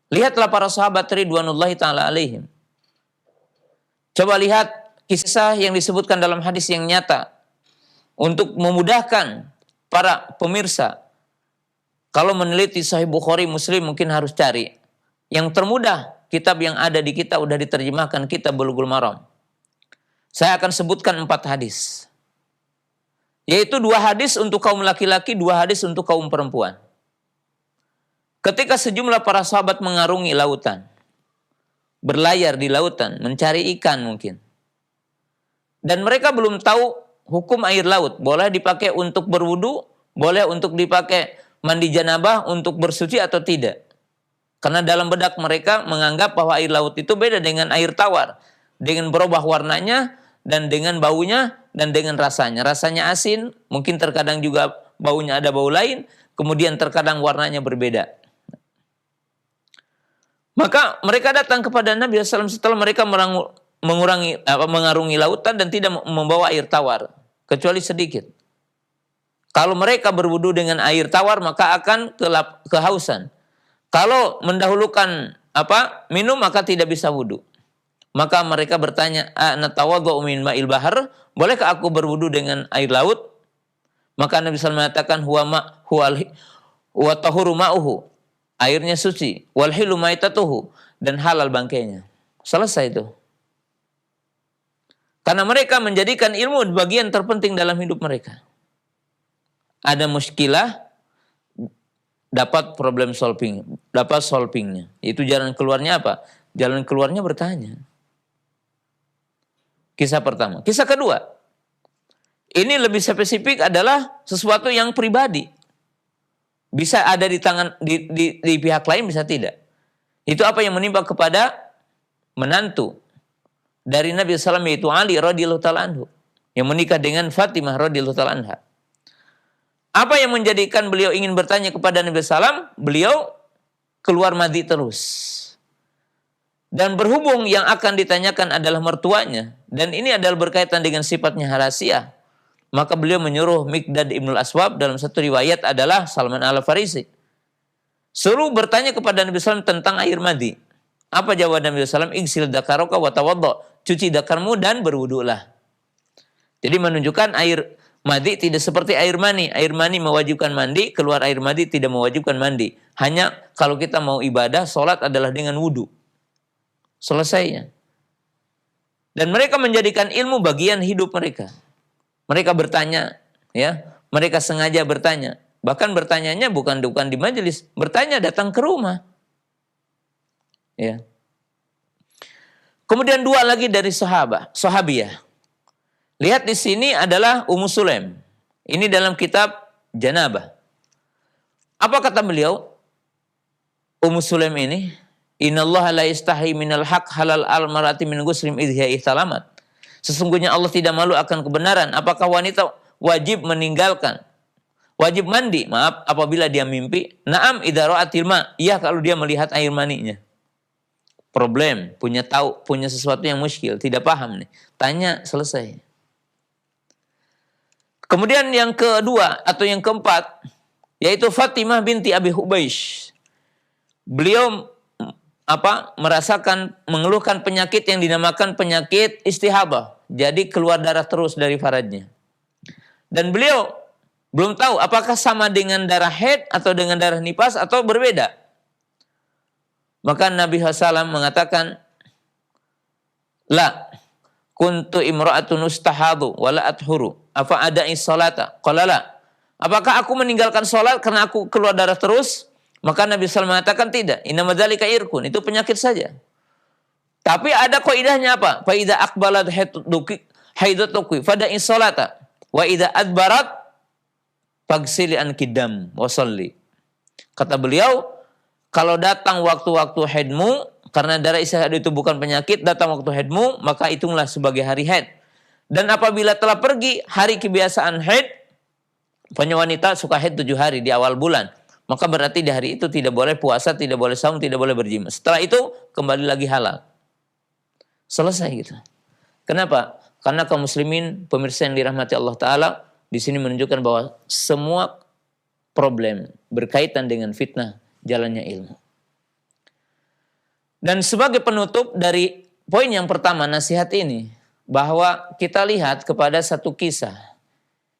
Lihatlah para sahabat ridwanullahi ta'ala alaihim. Coba lihat kisah yang disebutkan dalam hadis yang nyata. Untuk memudahkan para pemirsa. Kalau meneliti Sahih Bukhari Muslim mungkin harus cari. Yang termudah, kitab yang ada di kita udah diterjemahkan, kitab Bulughul Maram. Saya akan sebutkan 4 hadis. Yaitu 2 hadis untuk kaum laki-laki, 2 hadis untuk kaum perempuan. Ketika sejumlah para sahabat mengarungi lautan. berlayar di lautan, mencari ikan mungkin. Dan mereka belum tahu hukum air laut. Boleh dipakai untuk berwudu, boleh untuk dipakai mandi janabah, untuk bersuci atau tidak. Karena dalam benak mereka menganggap bahwa air laut itu beda dengan air tawar. Dengan berubah warnanya, dan dengan baunya, dan dengan rasanya. Rasanya asin, mungkin terkadang juga baunya ada bau lain, kemudian terkadang warnanya berbeda. Maka mereka datang kepada Nabi SAW setelah mereka mengarungi lautan dan tidak membawa air tawar, kecuali sedikit. Kalau mereka berwudu dengan air tawar, maka akan kehausan. Kalau mendahulukan minum, maka tidak bisa wudu. Maka mereka bertanya, "Natawadhu min ma'il bahar?" Bolehkah aku berwudu dengan air laut? Maka Nabi SAW mengatakan, huwa tahuru ma'uhu. Airnya suci. Wal hilu maitatuhu. Dan halal bangkainya. Selesai itu. Karena mereka menjadikan ilmu bagian terpenting dalam hidup mereka. Ada muskilah, dapat problem solving, dapat solvingnya. Itu jalan keluarnya apa? Jalan keluarnya bertanya. Kisah pertama. Kisah kedua. Ini lebih spesifik adalah sesuatu yang pribadi. Bisa ada di tangan di pihak lain, bisa tidak. Itu apa yang menimpa kepada menantu dari Nabi SAW, yaitu Ali radhiyallahu ta'ala anhu, yang menikah dengan Fatimah radhiyallahu ta'ala anha. Apa yang menjadikan beliau ingin bertanya kepada Nabi SAW? Beliau keluar mandi terus. Dan berhubung yang akan ditanyakan adalah mertuanya, dan ini adalah berkaitan dengan sifatnya rahasia, maka beliau menyuruh Miqdad ibnul Aswab, dalam satu riwayat adalah Salman al-Farisi, suruh bertanya kepada Nabi SAW tentang air mandi. Apa jawaban Nabi SAW? Igsil dakaraka wa tawaddo. Cuci dakarmu dan berwudulah. Jadi menunjukkan air mandi tidak seperti air mani. Air mani mewajibkan mandi, keluar air mandi tidak mewajibkan mandi. Hanya kalau kita mau ibadah, sholat adalah dengan wudu. Selesainya. Dan mereka menjadikan ilmu bagian hidup mereka. Mereka bertanya, ya, mereka sengaja bertanya. Bahkan bertanyanya bukan di majelis, bertanya datang ke rumah. Ya. Kemudian dua lagi dari sahabiyah. Lihat di sini adalah Ummu Sulaim. Ini dalam kitab Janabah. Apa kata beliau? Ummu Sulaim ini, "Innallaha la yastahi minal haq halal al-mar'ati min ghuslim idhiya ihtalamat." Sesungguhnya Allah tidak malu akan kebenaran. Apakah wanita wajib wajib mandi, apabila dia mimpi? Naam idza ra'atil ma. Iya, kalau dia melihat air maninya. Problem, punya sesuatu yang muskil, tidak paham nih. Tanya, selesai. Kemudian yang kedua atau yang keempat, yaitu Fatimah binti Abi Hubeish. Beliau mengeluhkan penyakit yang dinamakan penyakit istihabah. Jadi keluar darah terus dari faradnya. Dan beliau belum tahu apakah sama dengan darah haid atau dengan darah nifas atau berbeda. Maka Nabi SAW mengatakan, "La kuntu imra'atun ustahadu wala athuru afa ada'i salata." Qala la. Apakah aku meninggalkan salat karena aku keluar darah terus? Maka Nabi SAW mengatakan tidak. Innama dzalika irkun, itu penyakit saja. Tapi ada kaidahnya apa? Fa idza aqbalat haidatuki fada'i salata wa idza adbarat faghsili anki dam wa shalli. Kata beliau, kalau datang waktu-waktu haidmu, karena darah istihad itu bukan penyakit, datang waktu haidmu, maka hitunglah sebagai hari haid. Dan apabila telah pergi hari kebiasaan haid, punya wanita suka haid 7 hari di awal bulan, maka berarti di hari itu tidak boleh puasa, tidak boleh saum, tidak boleh berjima. Setelah itu kembali lagi halal. Selesai gitu. Kenapa? Karena kaum muslimin, pemirsa yang dirahmati Allah Ta'ala, di sini menunjukkan bahwa semua problem berkaitan dengan fitnah jalannya ilmu. Dan sebagai penutup dari poin yang pertama nasihat ini, bahwa kita lihat kepada satu kisah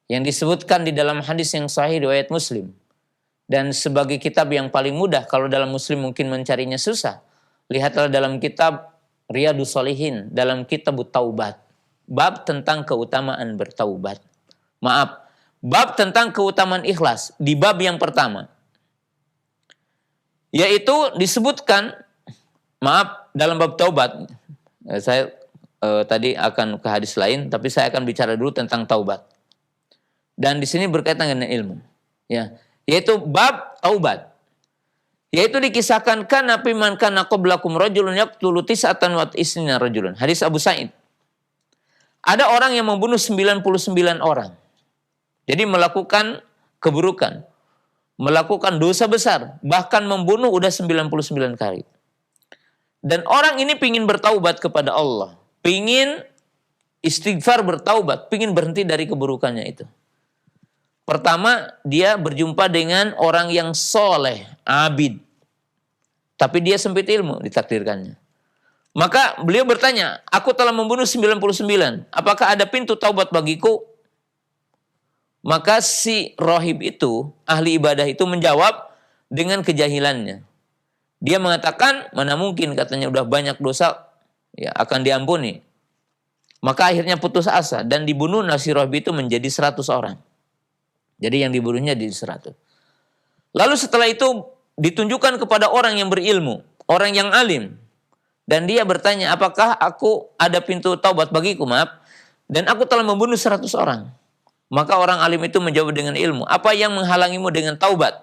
yang disebutkan di dalam hadis yang sahih riwayat Muslim. Dan sebagai kitab yang paling mudah, kalau dalam Muslim mungkin mencarinya susah, lihatlah dalam kitab Riyadhus Shalihin, dalam kitab Taubat, bab tentang keutamaan bertaubat. Bab tentang keutamaan ikhlas di bab yang pertama. Yaitu disebutkan Maaf, dalam bab taubat, saya tadi akan ke hadis lain, tapi saya akan bicara dulu tentang taubat. Dan di sini berkaitan dengan ilmu, ya, yaitu bab taubat. Yaitu dikisahkan kana piman kana qablakum rajulun yaqtulu tis'atan wa isnina rajulun. Hadis Abu Sa'id. Ada orang yang membunuh 99 orang. Jadi melakukan keburukan, melakukan dosa besar, bahkan membunuh udah 99 kali. Dan orang ini pingin bertaubat kepada Allah, pingin istighfar bertaubat, pingin berhenti dari keburukannya itu. Pertama, dia berjumpa dengan orang yang soleh, abid. Tapi dia sempit ilmu, ditakdirkannya. Maka beliau bertanya, aku telah membunuh 99, apakah ada pintu taubat bagiku? Maka si rohib itu, ahli ibadah itu menjawab dengan kejahilannya. Dia mengatakan, mana mungkin, katanya udah banyak dosa, ya akan diampuni. Maka akhirnya putus asa, dan dibunuh si rohib itu menjadi 100 orang. Jadi yang dibunuhnya di 100. Lalu setelah itu ditunjukkan kepada orang yang berilmu, orang yang alim. Dan dia bertanya, apakah aku ada pintu taubat bagiku, maaf. Dan aku telah membunuh 100 orang. Maka orang alim itu menjawab dengan ilmu, apa yang menghalangimu dengan taubat?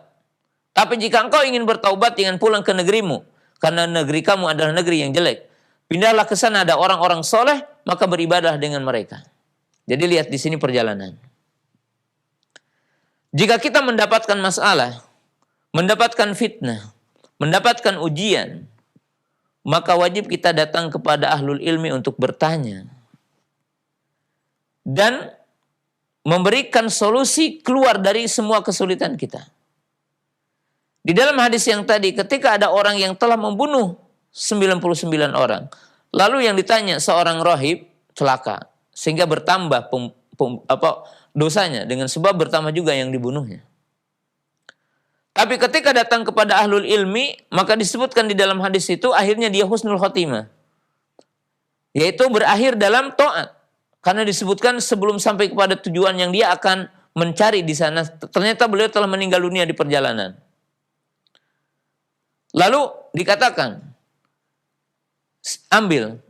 Tapi jika engkau ingin bertaubat, jangan pulang ke negerimu. Karena negeri kamu adalah negeri yang jelek. Pindahlah ke sana, ada orang-orang soleh, maka beribadah dengan mereka. Jadi lihat di sini perjalanan. Jika kita mendapatkan masalah, mendapatkan fitnah, mendapatkan ujian, maka wajib kita datang kepada ahlul ilmi untuk bertanya. Dan memberikan solusi keluar dari semua kesulitan kita. Di dalam hadis yang tadi, ketika ada orang yang telah membunuh 99 orang, lalu yang ditanya seorang rohib celaka, sehingga bertambah dosanya, dengan sebab bertambah juga yang dibunuhnya. Tapi ketika datang kepada ahlul ilmi, maka disebutkan di dalam hadis itu, akhirnya dia husnul khotimah. Yaitu berakhir dalam taat. Karena disebutkan sebelum sampai kepada tujuan yang dia akan mencari di sana, ternyata beliau telah meninggal dunia di perjalanan. Lalu dikatakan, ambil.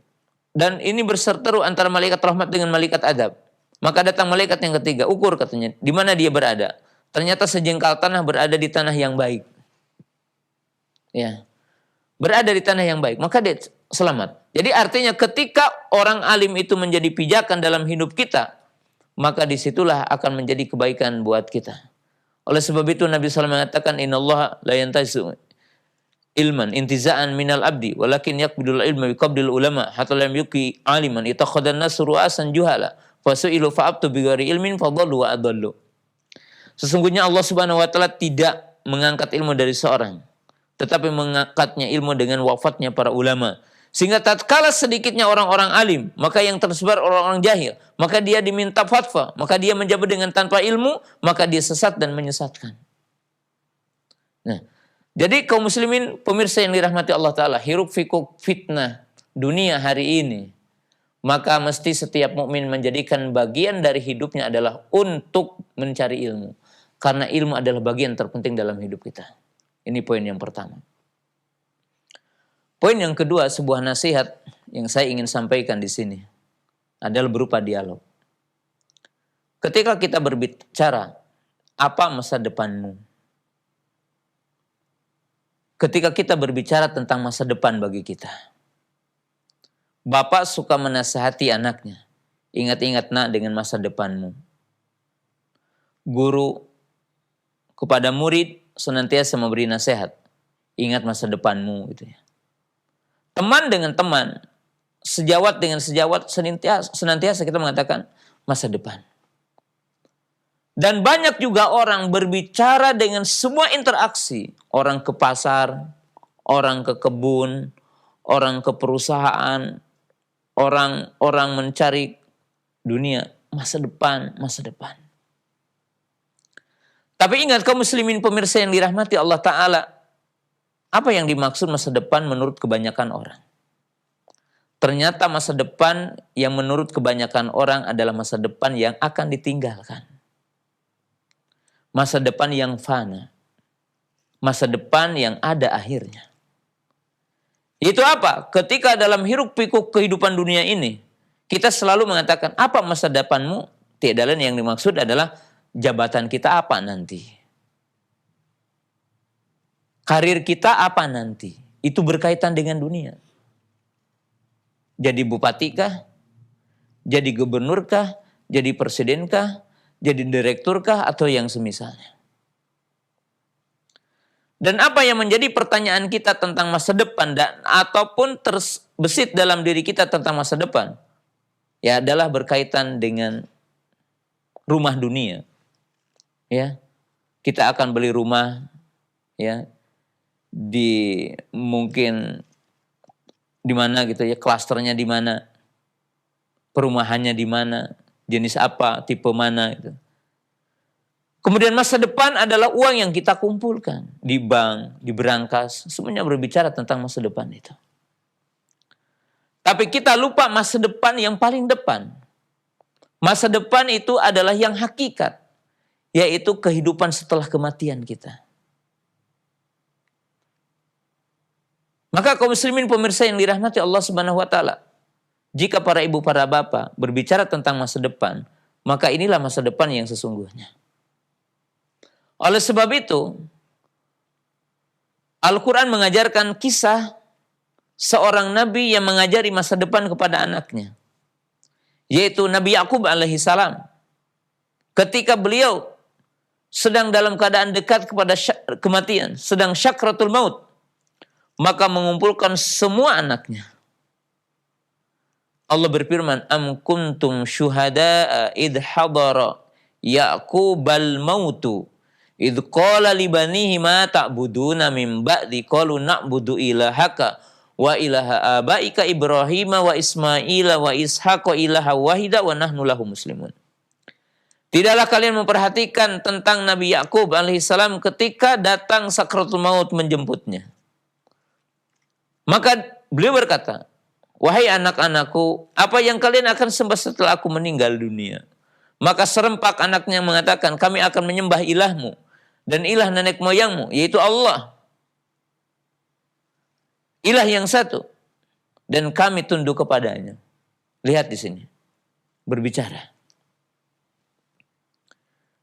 Dan ini berseteru antara malaikat rahmat dengan malaikat adab. Maka datang malaikat yang ketiga, ukur katanya, di mana dia berada. Ternyata sejengkal tanah berada di tanah yang baik. Ya, berada di tanah yang baik, maka dia selamat. Jadi artinya ketika orang alim itu menjadi pijakan dalam hidup kita, maka disitulah akan menjadi kebaikan buat kita. Oleh sebab itu Nabi SAW mengatakan, Innallaha la yantazu ilman intiza'an minal abdi walakin yaqbidul ilma biqabdil ulama hatta lam yuki aliman itakhadan nasu ru'asan juhala fasu'ilu fa'abtu bighairi ilmin fadallu wa adallu. Sesungguhnya Allah Subhanahu wa taala tidak mengangkat ilmu dari seorang, tetapi mengangkatnya ilmu dengan wafatnya para ulama. Sehingga tatkala sedikitnya orang-orang alim, maka yang tersebar orang-orang jahil, maka dia diminta fatwa, maka dia menjabat dengan tanpa ilmu, maka dia sesat dan menyesatkan. Nah, jadi kaum muslimin pemirsa yang dirahmati Allah Ta'ala, hiruk fikuk fitnah dunia hari ini, maka mesti setiap mukmin menjadikan bagian dari hidupnya adalah untuk mencari ilmu. Karena ilmu adalah bagian terpenting dalam hidup kita. Ini poin yang pertama. Poin yang kedua, sebuah nasihat yang saya ingin sampaikan di sini adalah berupa dialog. Ketika kita berbicara, apa masa depanmu? Ketika kita berbicara tentang masa depan bagi kita. Bapak suka menasihati anaknya. Ingat-ingat nak dengan masa depanmu. Guru kepada murid senantiasa memberi nasihat. Ingat masa depanmu gitu ya. Teman dengan teman, sejawat dengan sejawat, senantiasa kita mengatakan masa depan. Dan banyak juga orang berbicara dengan semua interaksi. Orang ke pasar, orang ke kebun, orang ke perusahaan, orang mencari dunia, masa depan, masa depan. Tapi ingat kaum muslimin pemirsa yang dirahmati Allah Ta'ala, apa yang dimaksud masa depan menurut kebanyakan orang? Ternyata masa depan yang menurut kebanyakan orang adalah masa depan yang akan ditinggalkan. Masa depan yang fana. Masa depan yang ada akhirnya. Itu apa? Ketika dalam hiruk pikuk kehidupan dunia ini, kita selalu mengatakan, apa masa depanmu? Tidak lain yang dimaksud adalah jabatan kita apa nanti. Karir kita apa nanti. Itu berkaitan dengan dunia. Jadi bupatikah? Jadi gubernurkah? Jadi presidenkah? Jadi direkturkah? Atau yang semisalnya. Dan apa yang menjadi pertanyaan kita tentang masa depan dan ataupun terbesit dalam diri kita tentang masa depan, ya adalah berkaitan dengan rumah dunia. Ya, kita akan beli rumah, ya, di mungkin di mana gitu ya, klasternya di mana, perumahannya di mana, jenis apa, tipe mana gitu. Kemudian masa depan adalah uang yang kita kumpulkan di bank, di berangkas, semuanya berbicara tentang masa depan itu. Tapi kita lupa masa depan yang paling depan. Masa depan itu adalah yang hakikat, yaitu kehidupan setelah kematian kita. Maka kaum muslimin pemirsa yang dirahmati Allah Subhanahu wa taala, jika para ibu, para bapak berbicara tentang masa depan, maka inilah masa depan yang sesungguhnya. Oleh sebab itu, Al-Quran mengajarkan kisah seorang nabi yang mengajari masa depan kepada anaknya, yaitu Nabi Yakub alaihissalam. Ketika beliau sedang dalam keadaan dekat kepada kematian, sedang syakratul maut, maka mengumpulkan semua anaknya. Allah berfirman, Am kuntum syuhada'a idh hadara Ya'qubal mautu idh qala libanihi ma ta'buduna min ba'di qalu na'budu ilahaka wa ilaha abaika Ibrahim wa Ismaila wa Ishaqa ilaha wahida wa nahnu lahu muslimun. Tidaklah kalian memperhatikan tentang Nabi Yakub alaihissalam ketika datang sakratul maut menjemputnya. Maka beliau berkata, wahai anak-anakku, apa yang kalian akan sembah setelah aku meninggal dunia? Maka serempak anaknya mengatakan, kami akan menyembah ilahmu dan ilah nenek moyangmu, yaitu Allah. Ilah yang satu. Dan kami tunduk kepadanya. Lihat di sini. Berbicara.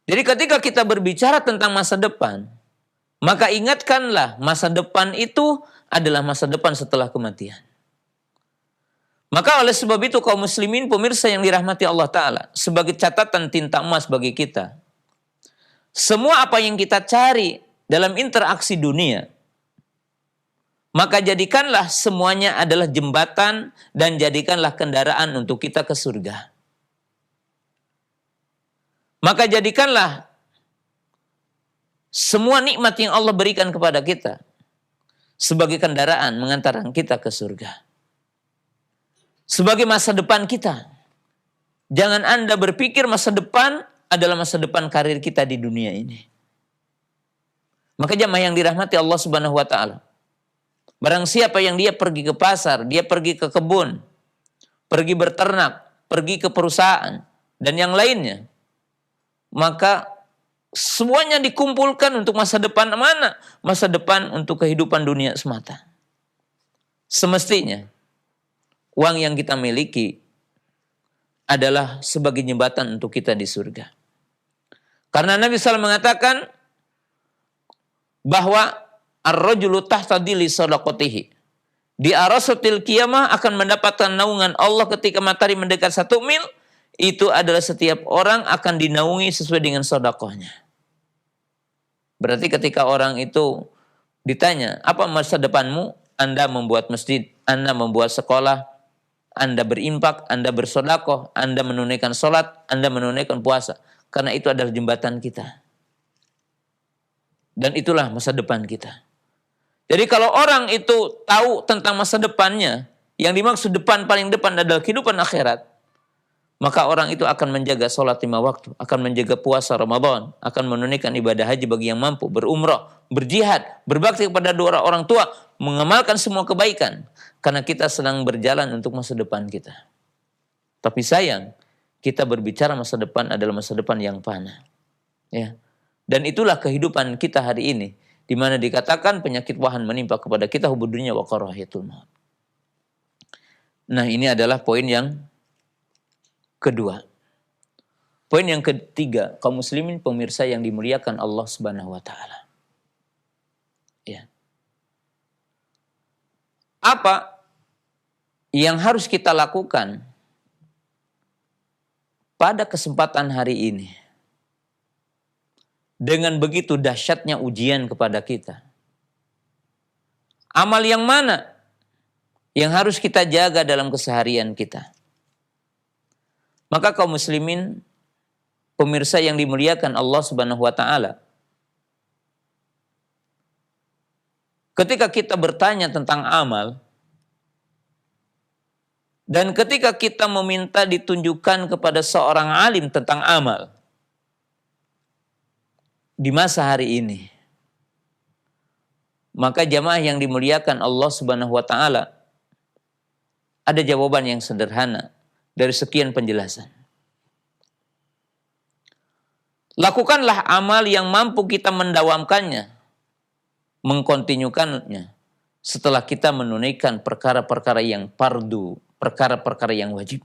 Jadi ketika kita berbicara tentang masa depan, maka ingatkanlah masa depan itu adalah masa depan setelah kematian. Maka oleh sebab itu kaum muslimin pemirsa yang dirahmati Allah Ta'ala, sebagai catatan tinta emas bagi kita, semua apa yang kita cari dalam interaksi dunia, maka jadikanlah semuanya adalah jembatan dan jadikanlah kendaraan untuk kita ke surga. Maka jadikanlah semua nikmat yang Allah berikan kepada kita sebagai kendaraan mengantarkan kita ke surga. Sebagai masa depan kita. Jangan Anda berpikir masa depan adalah masa depan karir kita di dunia ini. Maka jamaah yang dirahmati Allah Subhanahu wa taala, barang siapa yang dia pergi ke pasar, dia pergi ke kebun, pergi berternak, pergi ke perusahaan dan yang lainnya, maka semuanya dikumpulkan untuk masa depan mana? Masa depan untuk kehidupan dunia semata. Semestinya uang yang kita miliki adalah sebagai jembatan untuk kita di surga. Karena Nabi SAW mengatakan bahwa ar-rajulu tahta dhilli shadaqatihi. Di arasatil qiyamah akan mendapatkan naungan Allah ketika matahari mendekat 1 mil. Itu adalah setiap orang akan dinaungi sesuai dengan sedekahnya. Berarti ketika orang itu ditanya, apa masa depanmu? Anda membuat masjid, Anda membuat sekolah, Anda berimpak, Anda bersedekah, Anda menunaikan sholat, Anda menunaikan puasa. Karena itu adalah jembatan kita. Dan itulah masa depan kita. Jadi kalau orang itu tahu tentang masa depannya, yang dimaksud depan paling depan adalah kehidupan akhirat, maka orang itu akan menjaga sholat 5 waktu, akan menjaga puasa Ramadan, akan menunaikan ibadah haji bagi yang mampu, berumrah, berjihad, berbakti kepada dua orang tua, mengamalkan semua kebaikan. Karena kita sedang berjalan untuk masa depan kita. Tapi sayang, kita berbicara masa depan adalah masa depan yang fana. Ya. Dan itulah kehidupan kita hari ini, di mana dikatakan penyakit wahan menimpa kepada kita, hubud dunya wa karahiyatul maut. Nah, ini adalah poin yang kedua. Poin yang ketiga, kaum muslimin pemirsa yang dimuliakan Allah Subhanahu wa taala. Ya. Apa yang harus kita lakukan pada kesempatan hari ini? Dengan begitu dahsyatnya ujian kepada kita. Amal yang mana yang harus kita jaga dalam keseharian kita? Maka kaum muslimin pemirsa yang dimuliakan Allah Subhanahu wa taala, ketika kita bertanya tentang amal dan ketika kita meminta ditunjukkan kepada seorang alim tentang amal di masa hari ini, maka jamaah yang dimuliakan Allah Subhanahu wa taala, ada jawaban yang sederhana dari sekian penjelasan. Lakukanlah amal yang mampu kita mendawamkannya, mengkontinyukannya setelah kita menunaikan perkara-perkara yang fardu, perkara-perkara yang wajib.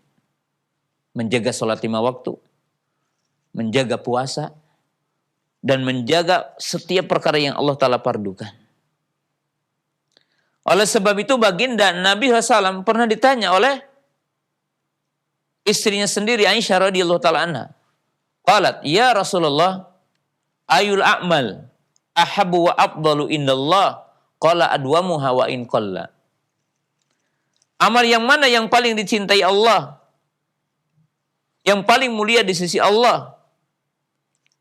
Menjaga sholat 5 waktu, menjaga puasa, dan menjaga setiap perkara yang Allah Ta'ala fardukan. Oleh sebab itu baginda Nabi SAW pernah ditanya oleh istrinya sendiri, Aisyah radhiyallahu ta'ala anha. Qalat, ya Rasulullah, ayul a'mal ahabbu wa afdalu indallah? Qala adwamuha wa in qalla. Amal yang mana yang paling dicintai Allah? Yang paling mulia di sisi Allah?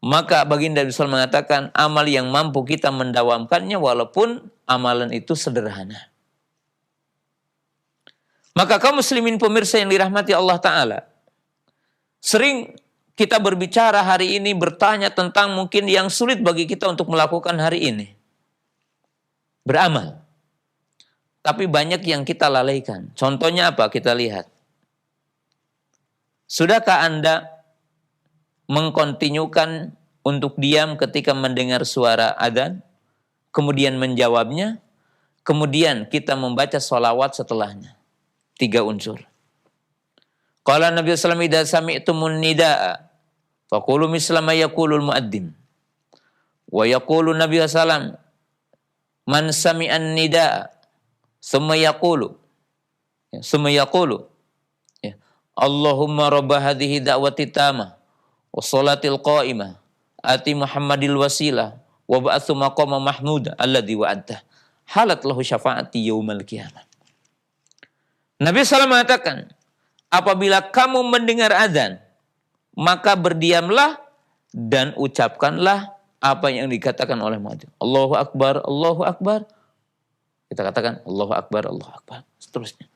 Maka baginda SAW mengatakan, amal yang mampu kita mendawamkannya walaupun amalan itu sederhana. Maka kaum muslimin pemirsa yang dirahmati Allah Ta'ala, sering kita berbicara hari ini, bertanya tentang mungkin yang sulit bagi kita untuk melakukan hari ini. Beramal. Tapi banyak yang kita lalaikan. Contohnya apa? Kita lihat. Sudahkah Anda mengkontinyukan untuk diam ketika mendengar suara adzan? Kemudian menjawabnya. Kemudian kita membaca sholawat setelahnya. 3 unsur. Qala Nabi sallallahu alaihi wasallam, idza sami'tumun nidaa faqulu misla ma yaqulul muadzin. Wa yaqulu Nabi sallallahu alaihi wasallam, man sami'an nidaa summa yaqulu Allahumma rabba hadhihi da'wati tamah wa salatil qa'imah ati Muhammadil wasilah wa ba'atsu maqama mahmud alladzi wa'adta halat lahu syafaati yaumal qiyamah. Nabi SAW mengatakan, apabila kamu mendengar azan, maka berdiamlah dan ucapkanlah apa yang dikatakan oleh muadzin. Allahu Akbar, Allahu Akbar. Kita katakan Allahu Akbar, Allahu Akbar. Seterusnya.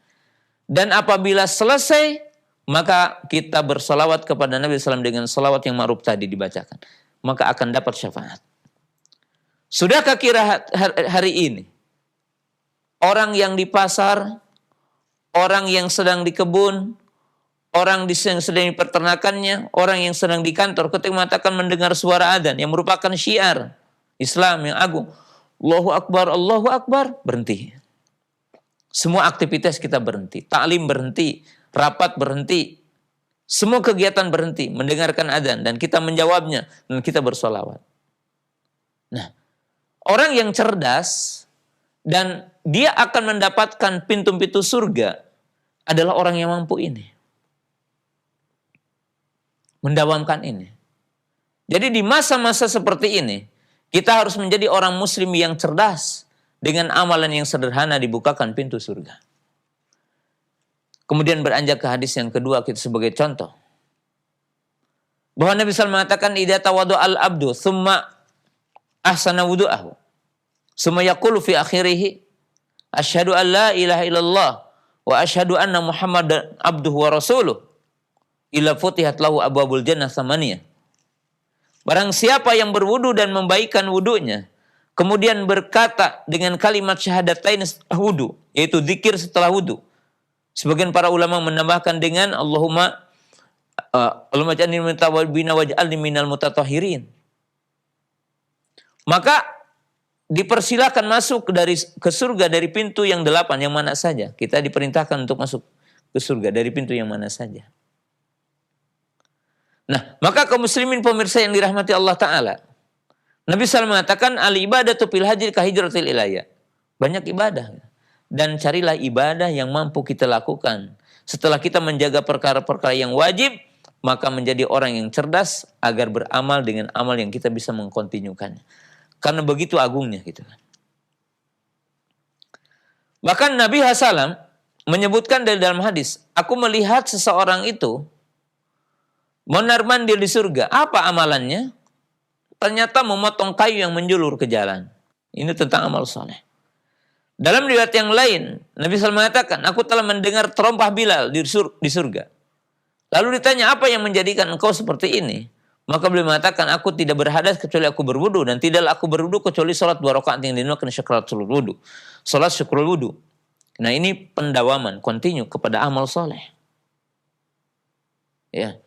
Dan apabila selesai, maka kita bersalawat kepada Nabi SAW dengan salawat yang ma'ruf tadi dibacakan. Maka akan dapat syafaat. Sudahkah kira hari ini, orang yang di pasar, orang yang sedang di kebun, orang yang sedang di peternakannya, orang yang sedang di kantor, ketika mengatakan mendengar suara adzan yang merupakan syiar Islam yang agung, Allahu Akbar, berhenti. Semua aktivitas kita berhenti, taklim berhenti, rapat berhenti, semua kegiatan berhenti, mendengarkan adzan dan kita menjawabnya dan kita bersolawat. Nah, orang yang cerdas dan dia akan mendapatkan pintu-pintu surga adalah orang yang mampu ini. Mendawamkan ini. Jadi di masa-masa seperti ini, kita harus menjadi orang muslim yang cerdas. Dengan amalan yang sederhana dibukakan pintu surga. Kemudian beranjak ke hadis yang kedua kita sebagai contoh. Bahwa Nabi SAW mengatakan, idza tawaddu al-abdu thumma ahsana wudu'ahu. Summa yaqulu fi akhirih, asyhadu an la ilaha illallah wa asyhadu anna Muhammadan abduhu wa rasuluh. Ila futihat lahu abwabul jannah tsamaniyah. Barang siapa yang berwudu dan membaikkan wudunya, kemudian berkata dengan kalimat syahadatain setelah wudu, yaitu zikir setelah wudu. Sebagian para ulama menambahkan dengan Allahumma ja'alni minal tawwabin waj'alni minal mutatahhirin. Maka dipersilakan masuk ke surga dari pintu yang 8, yang mana saja. Kita diperintahkan untuk masuk ke surga dari pintu yang mana saja. Nah, maka kaum muslimin pemirsa yang dirahmati Allah Ta'ala, Nabi SAW mengatakan, al-ibadatu fil hajri ka hijratil ilayya. Banyak ibadah. Dan carilah ibadah yang mampu kita lakukan. Setelah kita menjaga perkara-perkara yang wajib, maka menjadi orang yang cerdas agar beramal dengan amal yang kita bisa mengkontinyukannya. Karena begitu agungnya gitu kan. Bahkan Nabi SAW menyebutkan dari dalam hadis, aku melihat seseorang itu mondar-mandir di surga. Apa amalannya? Ternyata memotong kayu yang menjulur ke jalan. Ini tentang amal soleh. Dalam riwayat yang lain, Nabi SAW mengatakan, aku telah mendengar terompah Bilal di surga. Lalu ditanya, apa yang menjadikan engkau seperti ini? Maka beliau mengatakan, aku tidak berhadas kecuali aku berwudu, dan tidaklah aku berwudu kecuali sholat 2 rakaat yang dinamakan syukratul wudu. Sholat syukrul wudu. Nah, ini pendawaman, continue kepada amal soleh. Ya.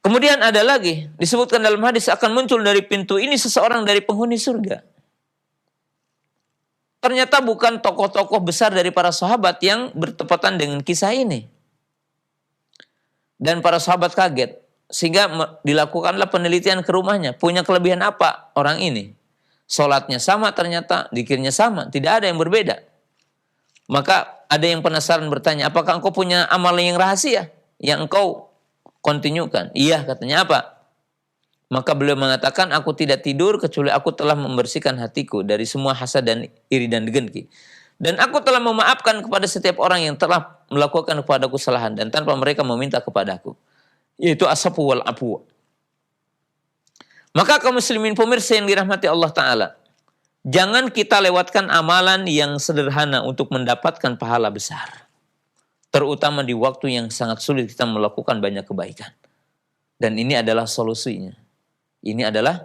Kemudian ada lagi, disebutkan dalam hadis akan muncul dari pintu ini seseorang dari penghuni surga. Ternyata bukan tokoh-tokoh besar dari para sahabat yang bertepatan dengan kisah ini. Dan para sahabat kaget, sehingga dilakukanlah penelitian ke rumahnya. Punya kelebihan apa orang ini? Sholatnya sama ternyata, zikirnya sama, tidak ada yang berbeda. Maka ada yang penasaran bertanya, apakah engkau punya amal yang rahasia yang engkau kontinyukan? Iya, katanya apa? Maka beliau mengatakan, aku tidak tidur kecuali aku telah membersihkan hatiku dari semua hasad dan iri dan dengki. Dan aku telah memaafkan kepada setiap orang yang telah melakukan kepadaku kesalahan dan tanpa mereka meminta kepadaku. Yaitu asafu wal afu. Maka kaum muslimin pemirsa yang dirahmati Allah Ta'ala, jangan kita lewatkan amalan yang sederhana untuk mendapatkan pahala besar. Terutama di waktu yang sangat sulit kita melakukan banyak kebaikan. Dan ini adalah solusinya. Ini adalah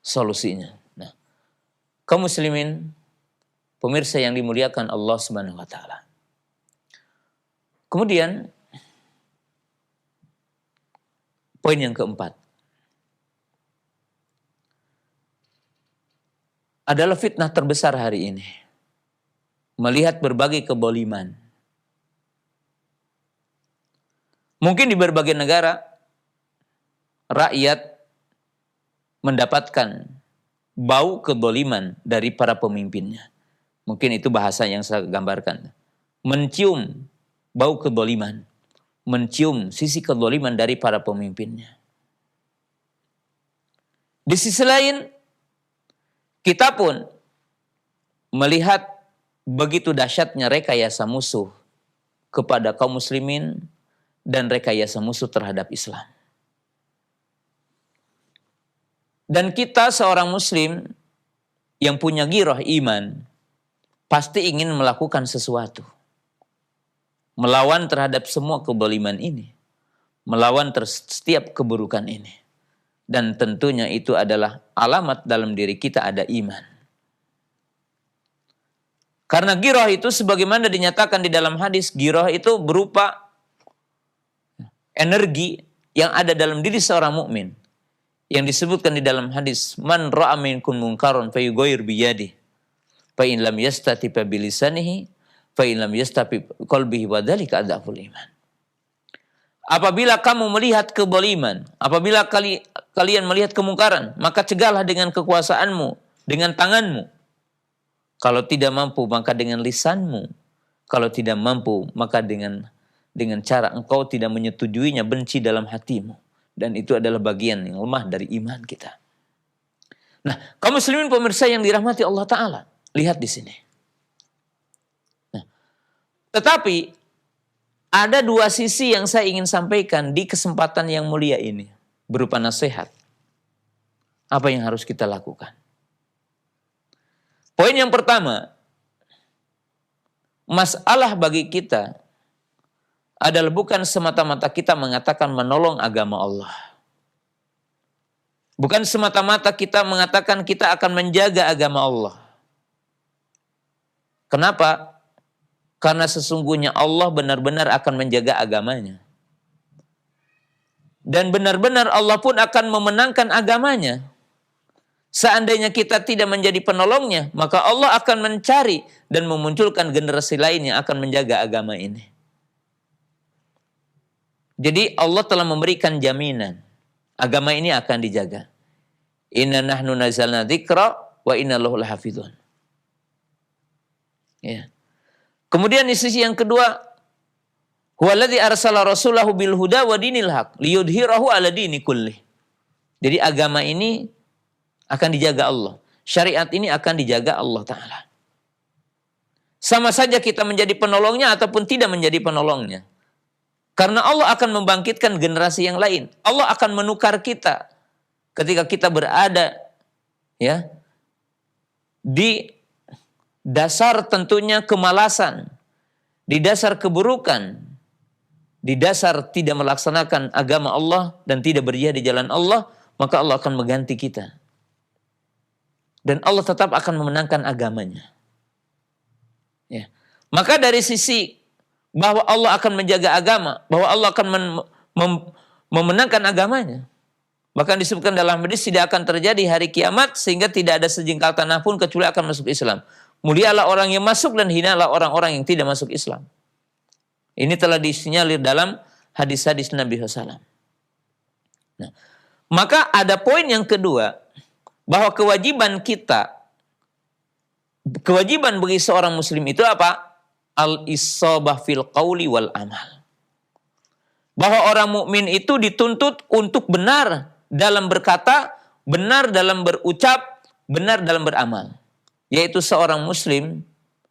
solusinya. Nah, kaum muslimin, pemirsa yang dimuliakan Allah Subhanahu wa Ta'ala. Kemudian, poin yang keempat adalah fitnah terbesar hari ini. Melihat berbagai keboliman. Mungkin di berbagai negara, rakyat mendapatkan bau keboliman dari para pemimpinnya. Mungkin itu bahasa yang saya gambarkan. Mencium bau keboliman. Mencium sisi keboliman dari para pemimpinnya. Di sisi lain, kita pun melihat begitu dahsyatnya rekayasa musuh kepada kaum muslimin dan rekayasa musuh terhadap Islam. Dan kita seorang muslim yang punya ghirah iman pasti ingin melakukan sesuatu. Melawan terhadap semua keboliman ini. Melawan setiap keburukan ini. Dan tentunya itu adalah alamat dalam diri kita ada iman. Karena ghirah itu sebagaimana dinyatakan di dalam hadis, ghirah itu berupa energi yang ada dalam diri seorang mukmin. Yang disebutkan di dalam hadis, man ra'a minkum munkaron fayughayyir biyadihi fa in lam yastati bi lisanihi fa in lam yastati qalbihi wa dzalika adzaful iman. Apabila kamu melihat keboliman, apabila kalian melihat kemungkaran, maka cegahlah dengan kekuasaanmu, dengan tanganmu. Kalau tidak mampu, maka dengan lisanmu. Kalau tidak mampu, maka dengan cara engkau tidak menyetujuinya, benci dalam hatimu. Dan itu adalah bagian yang lemah dari iman kita. Nah, kaum muslimin pemirsa yang dirahmati Allah Ta'ala, lihat di sini. Nah, tetapi ada dua sisi yang saya ingin sampaikan di kesempatan yang mulia ini, berupa nasihat. Apa yang harus kita lakukan? Poin yang pertama, masalah bagi kita adalah bukan semata-mata kita mengatakan menolong agama Allah. Bukan semata-mata kita mengatakan kita akan menjaga agama Allah. Kenapa? Karena sesungguhnya Allah benar-benar akan menjaga agamanya. Dan benar-benar Allah pun akan memenangkan agamanya. Seandainya kita tidak menjadi penolongnya, maka Allah akan mencari dan memunculkan generasi lain yang akan menjaga agama ini. Jadi Allah telah memberikan jaminan. Agama ini akan dijaga. Inna nahnu nazzalna dzikra wa inna lahu lahafizun. Ya. Kemudian di sisi yang kedua, huwallazi arsala rasulahu bil huda wa dinil haq liyudhhirahu ala dini kullih. Jadi agama ini akan dijaga Allah. Syariat ini akan dijaga Allah Ta'ala. Sama saja kita menjadi penolongnya ataupun tidak menjadi penolongnya. Karena Allah akan membangkitkan generasi yang lain. Allah akan menukar kita ketika kita berada ya di dasar tentunya kemalasan, di dasar keburukan, di dasar tidak melaksanakan agama Allah dan tidak berjihad di jalan Allah, maka Allah akan mengganti kita. Dan Allah tetap akan memenangkan agamanya. Ya. Maka dari sisi bahwa Allah akan menjaga agama, bahwa Allah akan memenangkan agamanya, bahkan disebutkan dalam hadis tidak akan terjadi hari kiamat sehingga tidak ada sejengkal tanah pun kecuali akan masuk Islam. Mulialah orang yang masuk dan hinalah orang-orang yang tidak masuk Islam. Ini telah disinyalir dalam hadis-hadis Nabi SAW. Nah, maka ada poin yang kedua, bahwa kewajiban bagi seorang muslim itu apa? Al-isabah fil qawli wal amal. Bahwa orang mukmin itu dituntut untuk benar dalam berkata, benar dalam berucap, benar dalam beramal. Yaitu seorang muslim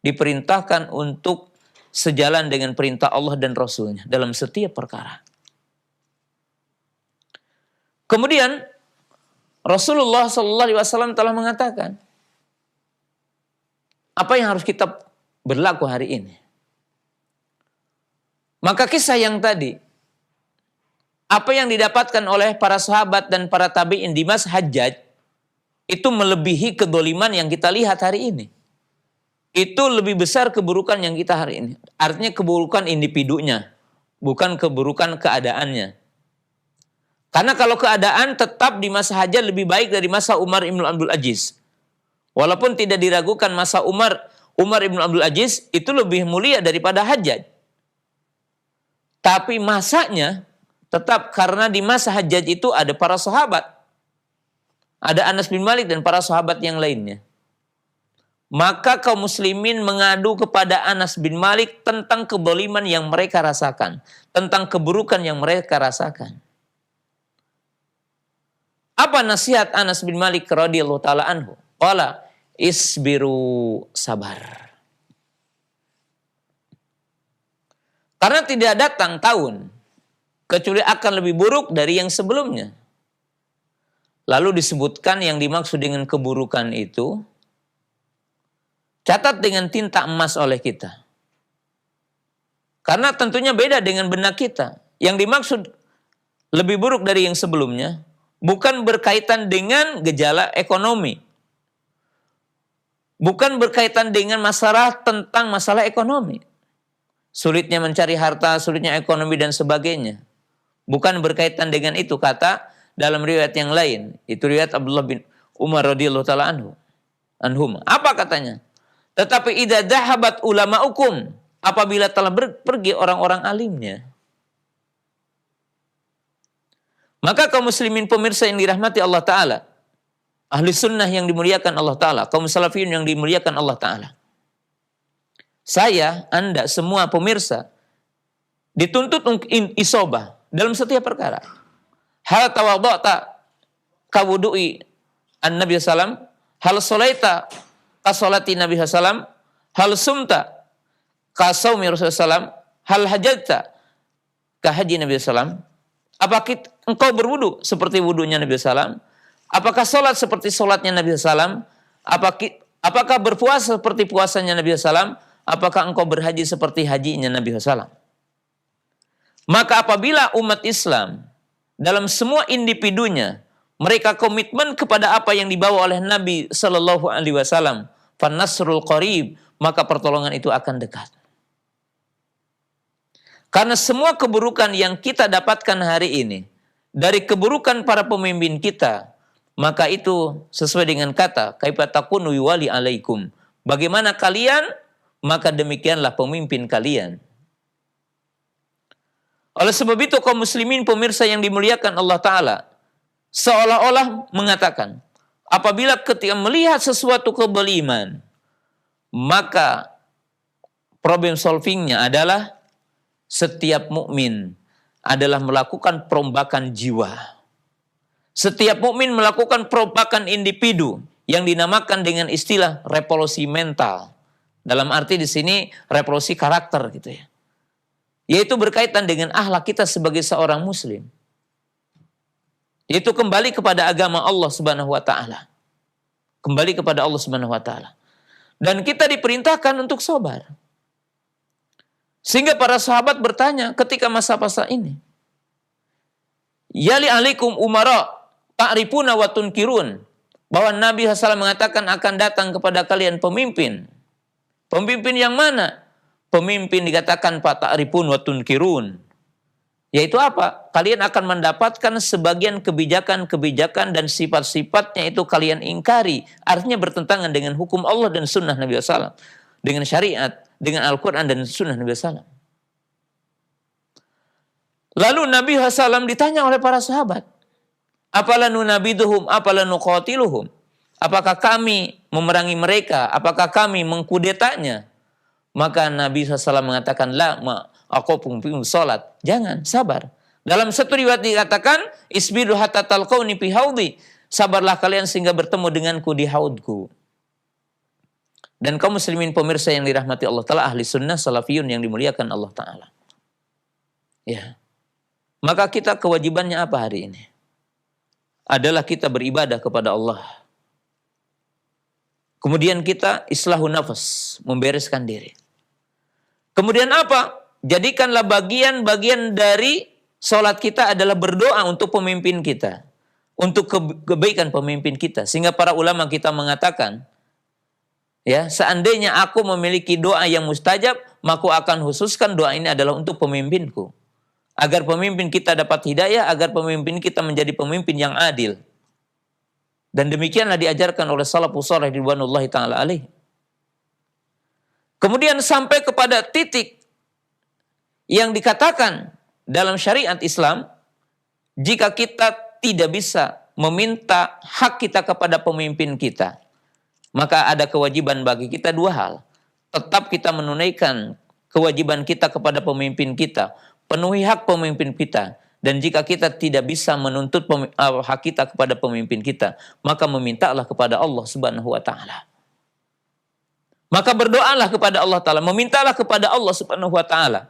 diperintahkan untuk sejalan dengan perintah Allah dan Rasulnya dalam setiap perkara. Kemudian Rasulullah SAW telah mengatakan apa yang harus kita berlaku hari ini. Maka kisah yang tadi, apa yang didapatkan oleh para sahabat dan para tabi'in di masa Hajjaj, itu melebihi kedoliman yang kita lihat hari ini. Itu lebih besar keburukan yang kita hari ini. Artinya keburukan individunya, bukan keburukan keadaannya. Karena kalau keadaan tetap di masa Hajjaj lebih baik dari masa Umar ibn Abdul Aziz. Walaupun tidak diragukan masa Umar ibn Abdul Aziz itu lebih mulia daripada Hajjaj. Tapi masanya tetap karena di masa Hajjaj itu ada para sahabat. Ada Anas bin Malik dan para sahabat yang lainnya. Maka kaum muslimin mengadu kepada Anas bin Malik tentang keboliman yang mereka rasakan. Tentang keburukan yang mereka rasakan. Apa nasihat Anas bin Malik radhiyallahu taala anhu? Qala isbiru sabar. Karena tidak datang tahun kecuali akan lebih buruk dari yang sebelumnya. Lalu disebutkan yang dimaksud dengan keburukan itu, catat dengan tinta emas oleh kita. Karena tentunya beda dengan benak kita. Yang dimaksud lebih buruk dari yang sebelumnya, bukan berkaitan dengan gejala ekonomi. Bukan berkaitan dengan tentang masalah ekonomi. Sulitnya mencari harta, sulitnya ekonomi dan sebagainya. Bukan berkaitan dengan itu kata dalam riwayat yang lain. Itu riwayat Abdullah bin Umar radhiyallahu taala anhum. Apa katanya? Tetapi idza dhahabat ulamaukum, apabila telah pergi orang-orang alimnya. Maka kaum muslimin pemirsa yang dirahmati Allah Ta'ala, ahli sunnah yang dimuliakan Allah Ta'ala, kaum salafiyun yang dimuliakan Allah Ta'ala. Saya, Anda, semua pemirsa, dituntut isobah dalam setiap perkara. Hal tawadha'ta kawudu'i an-Nabi sallam, hal solaita kasolati Nabi sallam, hal sumta kasaumi Rasulullah sallam, hal hajjata kahaji Nabi sallam. Apakah engkau berwudu seperti wudunya Nabi sallam? Apakah sholat seperti sholatnya Nabi sallam? Apakah berpuasa seperti puasanya Nabi sallam? Apakah engkau berhaji seperti hajinya Nabi sallam? Maka apabila umat Islam dalam semua individunya mereka komitmen kepada apa yang dibawa oleh Nabi Sallallahu Alaihi Wasallam, fanasrul qarib, maka pertolongan itu akan dekat. Karena semua keburukan yang kita dapatkan hari ini dari keburukan para pemimpin kita, maka itu sesuai dengan kata kaifa takunu yuwali alaikum. Bagaimana kalian, maka demikianlah pemimpin kalian. Oleh sebab itu kaum muslimin pemirsa yang dimuliakan Allah Ta'ala seolah-olah mengatakan, apabila ketika melihat sesuatu kezaliman, maka problem solvingnya adalah setiap mukmin adalah melakukan perombakan jiwa. Setiap mukmin melakukan perombakan individu yang dinamakan dengan istilah revolusi mental. Dalam arti di sini revolusi karakter gitu ya. Yaitu berkaitan dengan akhlak kita sebagai seorang muslim. Yaitu kembali kepada agama Allah Subhanahu wa taala. Kembali kepada Allah Subhanahu wa taala. Dan kita diperintahkan untuk sabar. Sehingga para sahabat bertanya ketika masa-masa ini, Yali alaikum umara ta'rifuna wa tunkirun. Bahwa Nabi SAW mengatakan akan datang kepada kalian pemimpin. Pemimpin yang mana? Pemimpin dikatakan ta'rifun wa tunkirun. Yaitu apa? Kalian akan mendapatkan sebagian kebijakan-kebijakan dan sifat-sifatnya itu kalian ingkari. Artinya bertentangan dengan hukum Allah dan sunnah Nabi SAW. Dengan syariat, dengan Al-Quran dan sunnah Nabi SAW. Lalu Nabi SAW ditanya oleh para sahabat, apalanu nabiduhum, apalanu qatiluhum. Apakah kami memerangi mereka? Apakah kami mengkudetanya? Maka Nabi SAW mengatakan, la aku pun salat. Jangan, sabar. Dalam satu riwayat dikatakan, isbiru hatta talqauni fi haudi. Sabarlah kalian sehingga bertemu denganku di haudku. Dan kaum muslimin pemirsa yang dirahmati Allah Ta'ala, ahli sunnah salafiyun yang dimuliakan Allah Ta'ala. Ya. Maka kita kewajibannya apa hari ini? Adalah kita beribadah kepada Allah. Kemudian kita islahun nafas, membereskan diri. Kemudian apa? Jadikanlah bagian-bagian dari sholat kita adalah berdoa untuk pemimpin kita. Untuk kebaikan pemimpin kita. Sehingga para ulama kita mengatakan, ya, seandainya aku memiliki doa yang mustajab, maka aku akan khususkan doa ini adalah untuk pemimpinku. Agar pemimpin kita dapat hidayah, agar pemimpin kita menjadi pemimpin yang adil. Dan demikianlah diajarkan oleh salafus saleh ridwanullahi ta'ala alaih. Kemudian sampai kepada titik yang dikatakan dalam syariat Islam, jika kita tidak bisa meminta hak kita kepada pemimpin kita, maka ada kewajiban bagi kita dua hal. Tetap kita menunaikan kewajiban kita kepada pemimpin kita, penuhi hak pemimpin kita. Dan jika kita tidak bisa menuntut hak kita kepada pemimpin kita, maka memintalah kepada Allah Subhanahu wa taala. Maka berdoalah kepada Allah Ta'ala, memintalah kepada Allah Subhanahu wa taala.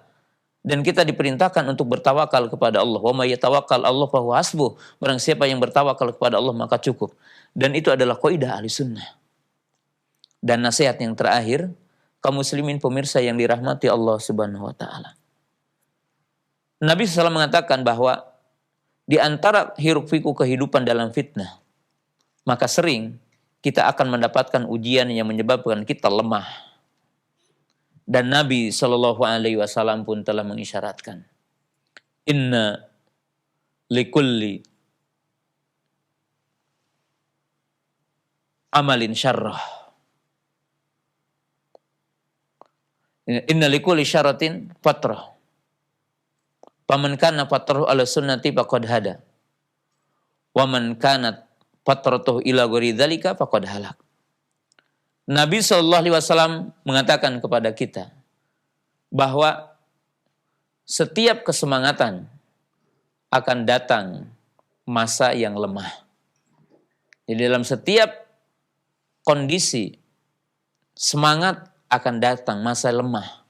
Dan kita diperintahkan untuk bertawakal kepada Allah. Wa may yatawakkal Allah fahuwa hasbuh. Barang siapa yang bertawakal kepada Allah maka cukup. Dan itu adalah kaidah ahli sunnah. Dan nasihat yang terakhir, kaum muslimin pemirsa yang dirahmati Allah Subhanahu wa taala. Nabi SAW mengatakan bahwa di antara hiruk pikuk kehidupan dalam fitnah, maka sering kita akan mendapatkan ujian yang menyebabkan kita lemah. Dan Nabi SAW pun telah mengisyaratkan, inna likulli amalin syarrah. Inna likulli syaratin fatrah. Faman kana fatrahu ala sunnati faqad hada. Wa man kanat fatratuhu ila ghairi dzalika faqad halak. Nabi SAW mengatakan kepada kita bahwa setiap kesemangatan akan datang masa yang lemah. Jadi dalam setiap kondisi semangat akan datang masa lemah.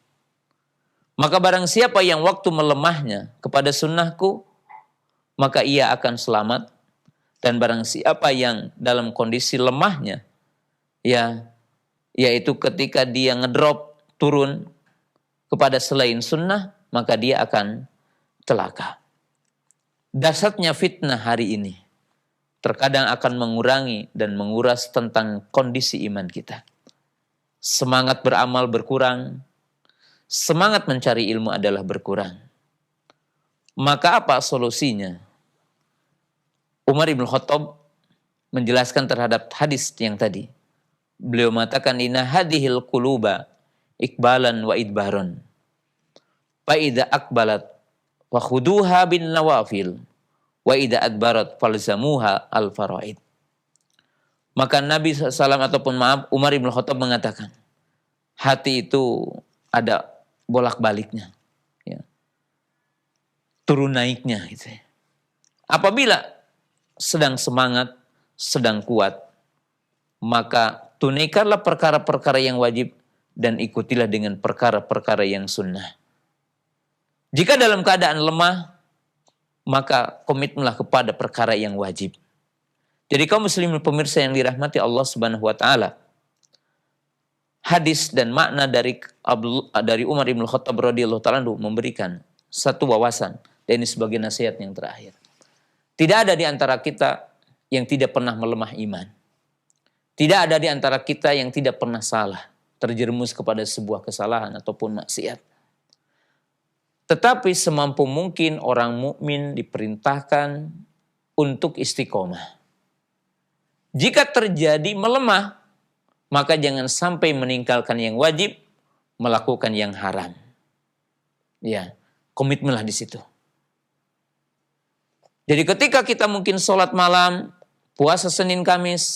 Maka barang siapa yang waktu melemahnya kepada sunnahku, maka ia akan selamat. Dan barang siapa yang dalam kondisi lemahnya, ya, yaitu ketika dia ngedrop, turun kepada selain sunnah, maka dia akan celaka. Dasarnya fitnah hari ini terkadang akan mengurangi dan menguras tentang kondisi iman kita. Semangat beramal berkurang, semangat mencari ilmu adalah berkurang. Maka apa solusinya? Umar ibn Khattab menjelaskan terhadap hadis yang tadi. Beliau mengatakan, inna hadhil quluba ikbalan wa idbaron. Fa idza akbalat wa khuduha bin nawafil wa idza adbarat falzamuha al faraid. Maka Nabi SAW ataupun Umar Ibn Khattab mengatakan, hati itu ada bolak-baliknya, ya. Turun naiknya gitu ya. Apabila sedang semangat, sedang kuat, maka tunaikanlah perkara-perkara yang wajib dan ikutilah dengan perkara-perkara yang sunnah. Jika dalam keadaan lemah, maka komitmenlah kepada perkara yang wajib. Jadi kaum muslimin pemirsa yang dirahmati Allah Subhanahu wa taala, hadis dan makna dari Umar Ibn Khattab radhiyallahu taala memberikan satu wawasan, dan ini sebagai nasihat yang terakhir. Tidak ada di antara kita yang tidak pernah melemah iman. Tidak ada di antara kita yang tidak pernah salah, terjerumus kepada sebuah kesalahan ataupun maksiat. Tetapi semampu mungkin orang mukmin diperintahkan untuk istiqomah. Jika terjadi melemah, maka jangan sampai meninggalkan yang wajib, melakukan yang haram. Ya, komitmenlah di situ. Jadi ketika kita mungkin sholat malam, puasa Senin Kamis,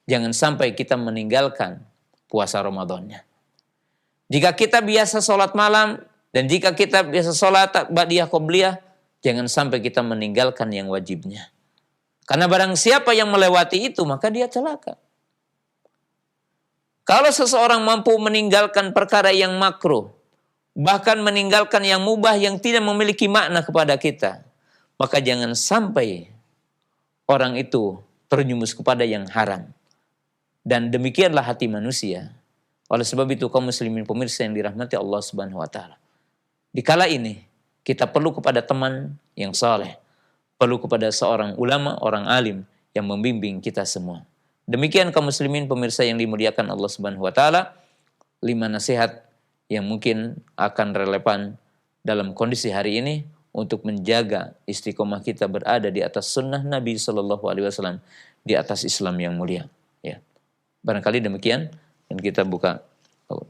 jangan sampai kita meninggalkan puasa Ramadannya. Jika kita biasa sholat malam, dan jika kita biasa sholat ba'diyah qobliyah, jangan sampai kita meninggalkan yang wajibnya. Karena barang siapa yang melewati itu, maka dia celaka. Kalau seseorang mampu meninggalkan perkara yang makruh, bahkan meninggalkan yang mubah yang tidak memiliki makna kepada kita, maka jangan sampai orang itu terjumus kepada yang haram. Dan demikianlah hati manusia. Oleh sebab itu kaum muslimin pemirsa yang dirahmati Allah Subhanahu wa taala, di kala ini kita perlu kepada teman yang saleh, perlu kepada seorang ulama, orang alim yang membimbing kita semua. Demikian kaum muslimin pemirsa yang dimuliakan Allah Subhanahu wa taala, 5 nasihat yang mungkin akan relevan dalam kondisi hari ini untuk menjaga istiqomah kita berada di atas sunnah Nabi Shallallahu Alaihi Wasallam, di atas Islam yang mulia. Ya, barangkali demikian, dan kita buka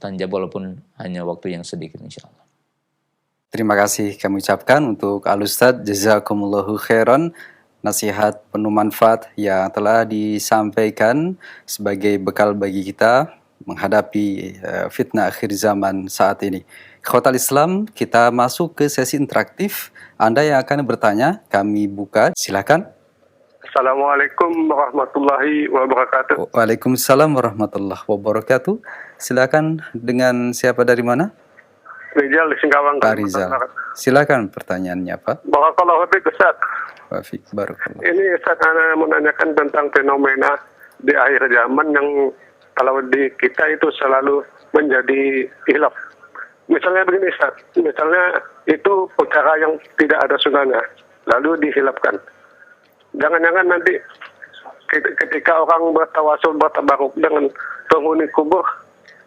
tanya walaupun hanya waktu yang sedikit, insya Allah. Terima kasih kami ucapkan untuk Al-Ustadz, jazakumullahu khairan, nasihat penuh manfaat yang telah disampaikan sebagai bekal bagi kita menghadapi fitnah akhir zaman saat ini. Ikhwatal Islam, kita masuk ke sesi interaktif. Anda yang akan bertanya, kami buka. Silakan. Assalamualaikum warahmatullahi wabarakatuh. Waalaikumsalam warahmatullahi wabarakatuh. Silakan, dengan siapa dari mana? Rizal di Singkawang. Pak Rizal. Silakan pertanyaannya, Pak. Barakallahu fiik, Ustaz. Wafik, barakallah. Ini Ustaz, ana menanyakan tentang fenomena di akhir zaman yang kalau di kita itu selalu menjadi hilaf. Misalnya begini, Ustaz. Misalnya itu perkara yang tidak ada sunnahnya, lalu dihilafkan. Jangan-jangan nanti ketika orang bertawasul, bertabaruk dengan penghuni kubur,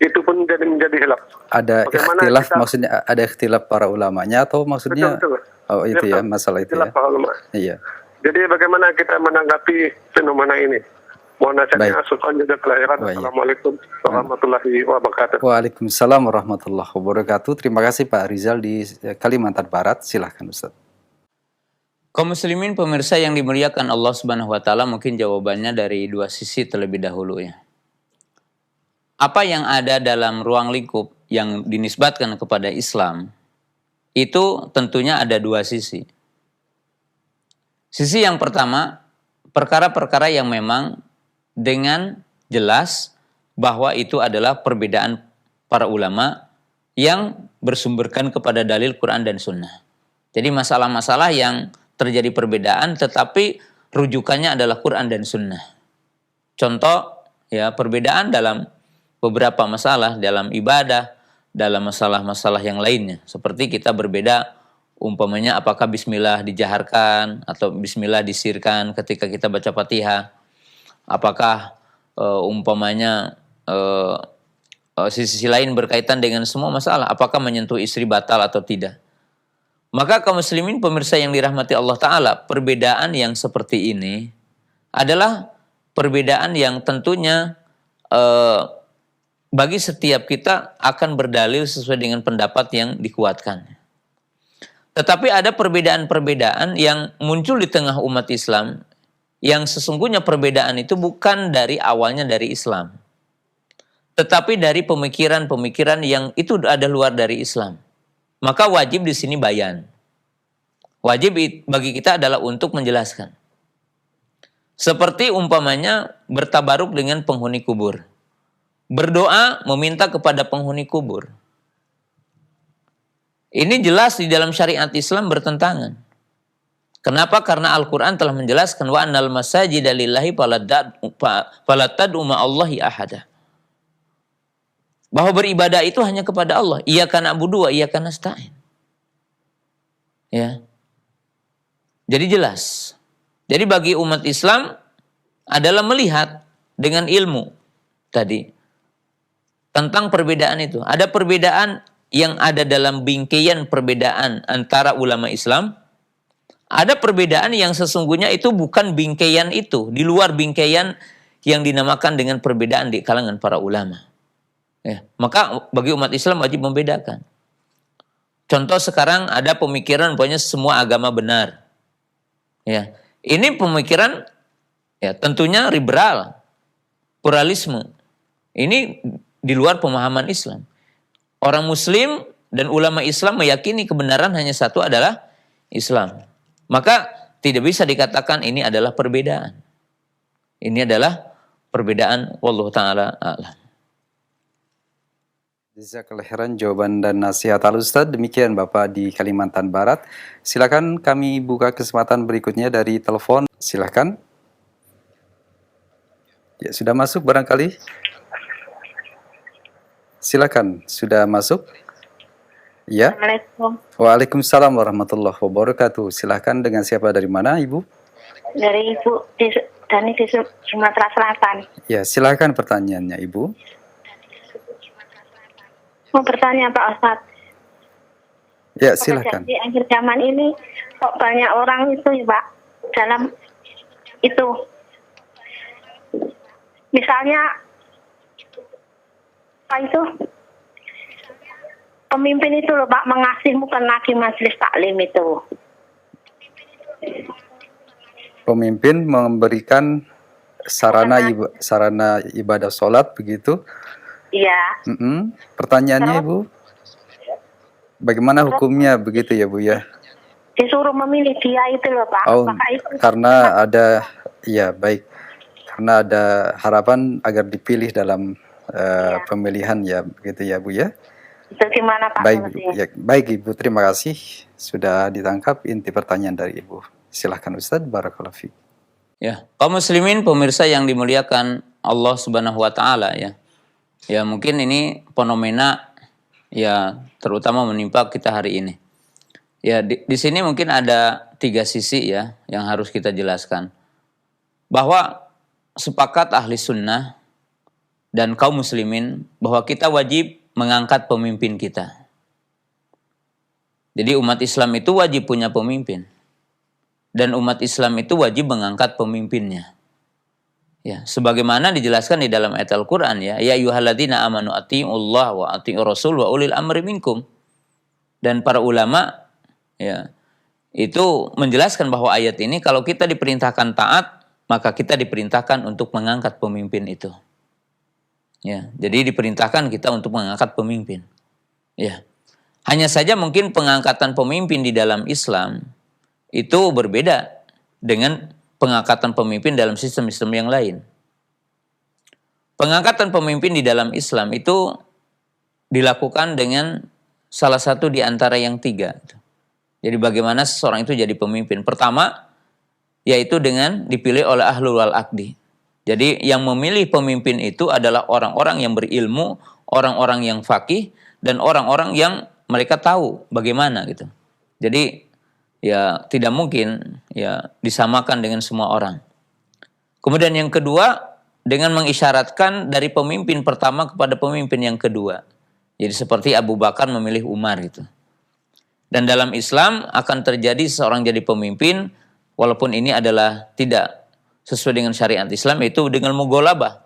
itu pun menjadi hilaf. Ada ikhtilaf, maksudnya ada ikhtilaf para ulamanya atau maksudnya? Betul. Oh itu ya, masalah itu ya. Para ulama. Iya. Jadi bagaimana kita menanggapi fenomena ini? Mohon nasihatnya, Sultan Jeddah Kelahiran. Assalamualaikum warahmatullahi wabarakatuh. Waalaikumsalam warahmatullahi wabarakatuh. Terima kasih Pak Rizal di Kalimantan Barat. Silahkan Ustaz. Kaum muslimin pemirsa yang dimuliakan Allah Subhanahu wa taala, mungkin jawabannya dari 2 sisi terlebih dahulu ya. Apa yang ada dalam ruang lingkup yang dinisbatkan kepada Islam, itu tentunya ada 2 sisi. Sisi yang pertama, perkara-perkara yang memang dengan jelas bahwa itu adalah perbedaan para ulama yang bersumberkan kepada dalil Quran dan Sunnah. Jadi masalah-masalah yang terjadi perbedaan tetapi rujukannya adalah Quran dan Sunnah. Contoh ya, perbedaan dalam beberapa masalah, dalam ibadah, dalam masalah-masalah yang lainnya. Seperti kita berbeda umpamanya apakah bismillah dijaharkan atau bismillah disirkan ketika kita baca Fatihah. Apakah umpamanya sisi lain berkaitan dengan semua masalah, apakah menyentuh istri batal atau tidak. Maka kaum muslimin pemirsa yang dirahmati Allah Ta'ala, perbedaan yang seperti ini adalah perbedaan yang tentunya bagi setiap kita akan berdalil sesuai dengan pendapat yang dikuatkan. Tetapi ada perbedaan-perbedaan yang muncul di tengah umat Islam yang sesungguhnya perbedaan itu bukan dari awalnya dari Islam. Tetapi dari pemikiran-pemikiran yang itu ada luar dari Islam. Maka wajib di sini bayan. Wajib bagi kita adalah untuk menjelaskan. Seperti umpamanya bertabaruk dengan penghuni kubur. Berdoa meminta kepada penghuni kubur. Ini jelas di dalam syariat Islam bertentangan. Kenapa? Karena Al-Quran telah menjelaskan wa annal masajida lillahi fala tad'u ma'allahi ahada. Bahwa beribadah itu hanya kepada Allah. Iyyaka na'budu wa iyyaka nasta'in. Ya. Jadi jelas. Jadi bagi umat Islam adalah melihat dengan ilmu tadi tentang perbedaan itu. Ada perbedaan yang ada dalam bingkaian perbedaan antara ulama Islam. Ada perbedaan yang sesungguhnya itu bukan bingkaian itu, di luar bingkaian yang dinamakan dengan perbedaan di kalangan para ulama. Ya, maka bagi umat Islam wajib membedakan. Contoh sekarang ada pemikiran pokoknya semua agama benar. Ya, ini pemikiran ya tentunya liberal, pluralisme. Ini di luar pemahaman Islam. Orang Muslim dan ulama Islam meyakini kebenaran hanya satu adalah Islam. Maka tidak bisa dikatakan ini adalah perbedaan. Ini adalah perbedaan. Wallahu ta'ala a'lam. Jazakallahu khairan jawaban dan nasihat Al-Ustaz. Demikian Bapak di Kalimantan Barat. Silakan kami buka kesempatan berikutnya dari telepon. Silakan. Ya, sudah masuk barangkali? Silakan, sudah masuk? Ya. Assalamualaikum. Waalaikumsalam warahmatullahi wabarakatuh. Silakan, dengan siapa, dari mana Ibu? Dari Ibu Dani di Sumatera Selatan. Ya, silakan pertanyaannya Ibu. Mau bertanya Pak Ustadz. Ya, silakan. Di akhir zaman ini kok banyak orang itu ya Pak dalam itu. Misalnya apa itu? Pemimpin itu loh Pak mengasih bukan lagi majelis taklim itu. Pemimpin memberikan sarana ibadah sholat begitu? Iya. Pertanyaannya Ibu, bagaimana hukumnya begitu ya Bu ya? Disuruh memilih dia itu loh Pak. Oh, Maka itu, karena ada, ya baik, karena ada harapan agar dipilih dalam pemilihan ya begitu ya Bu ya? itu gimana Pak? Baik Ibu, terima kasih sudah ditangkap inti pertanyaan dari Ibu. Silahkan Ustadz, barakallahu fiik. Ya, kaum muslimin pemirsa yang dimuliakan Allah Subhanahu wa taala ya. Ya, mungkin ini fenomena ya terutama menimpa kita hari ini. Ya, di sini mungkin ada 3 sisi ya yang harus kita jelaskan. Bahwa sepakat ahli sunnah dan kaum muslimin bahwa kita wajib mengangkat pemimpin kita. Jadi umat Islam itu wajib punya pemimpin. Dan umat Islam itu wajib mengangkat pemimpinnya. Ya, sebagaimana dijelaskan di dalam ayat Al-Qur'an ya, ya ayyuhalladzina amanu atti'ullaha wa atti'ur rasul wa ulil amri minkum. Dan para ulama ya itu menjelaskan bahwa ayat ini kalau kita diperintahkan taat, maka kita diperintahkan untuk mengangkat pemimpin itu. Ya, jadi diperintahkan kita untuk mengangkat pemimpin. Ya. Hanya saja mungkin pengangkatan pemimpin di dalam Islam itu berbeda dengan pengangkatan pemimpin dalam sistem-sistem yang lain. Pengangkatan pemimpin di dalam Islam itu dilakukan dengan salah satu di antara yang 3. Jadi bagaimana seseorang itu jadi pemimpin? Pertama, yaitu dengan dipilih oleh ahlul wal aqdi. Jadi yang memilih pemimpin itu adalah orang-orang yang berilmu, orang-orang yang faqih, dan orang-orang yang mereka tahu bagaimana gitu. Jadi ya tidak mungkin ya disamakan dengan semua orang. Kemudian yang kedua, dengan mengisyaratkan dari pemimpin pertama kepada pemimpin yang kedua. Jadi seperti Abu Bakar memilih Umar gitu. Dan dalam Islam akan terjadi seseorang jadi pemimpin, walaupun ini adalah tidak sesuai dengan syariat Islam, itu dengan mughalabah.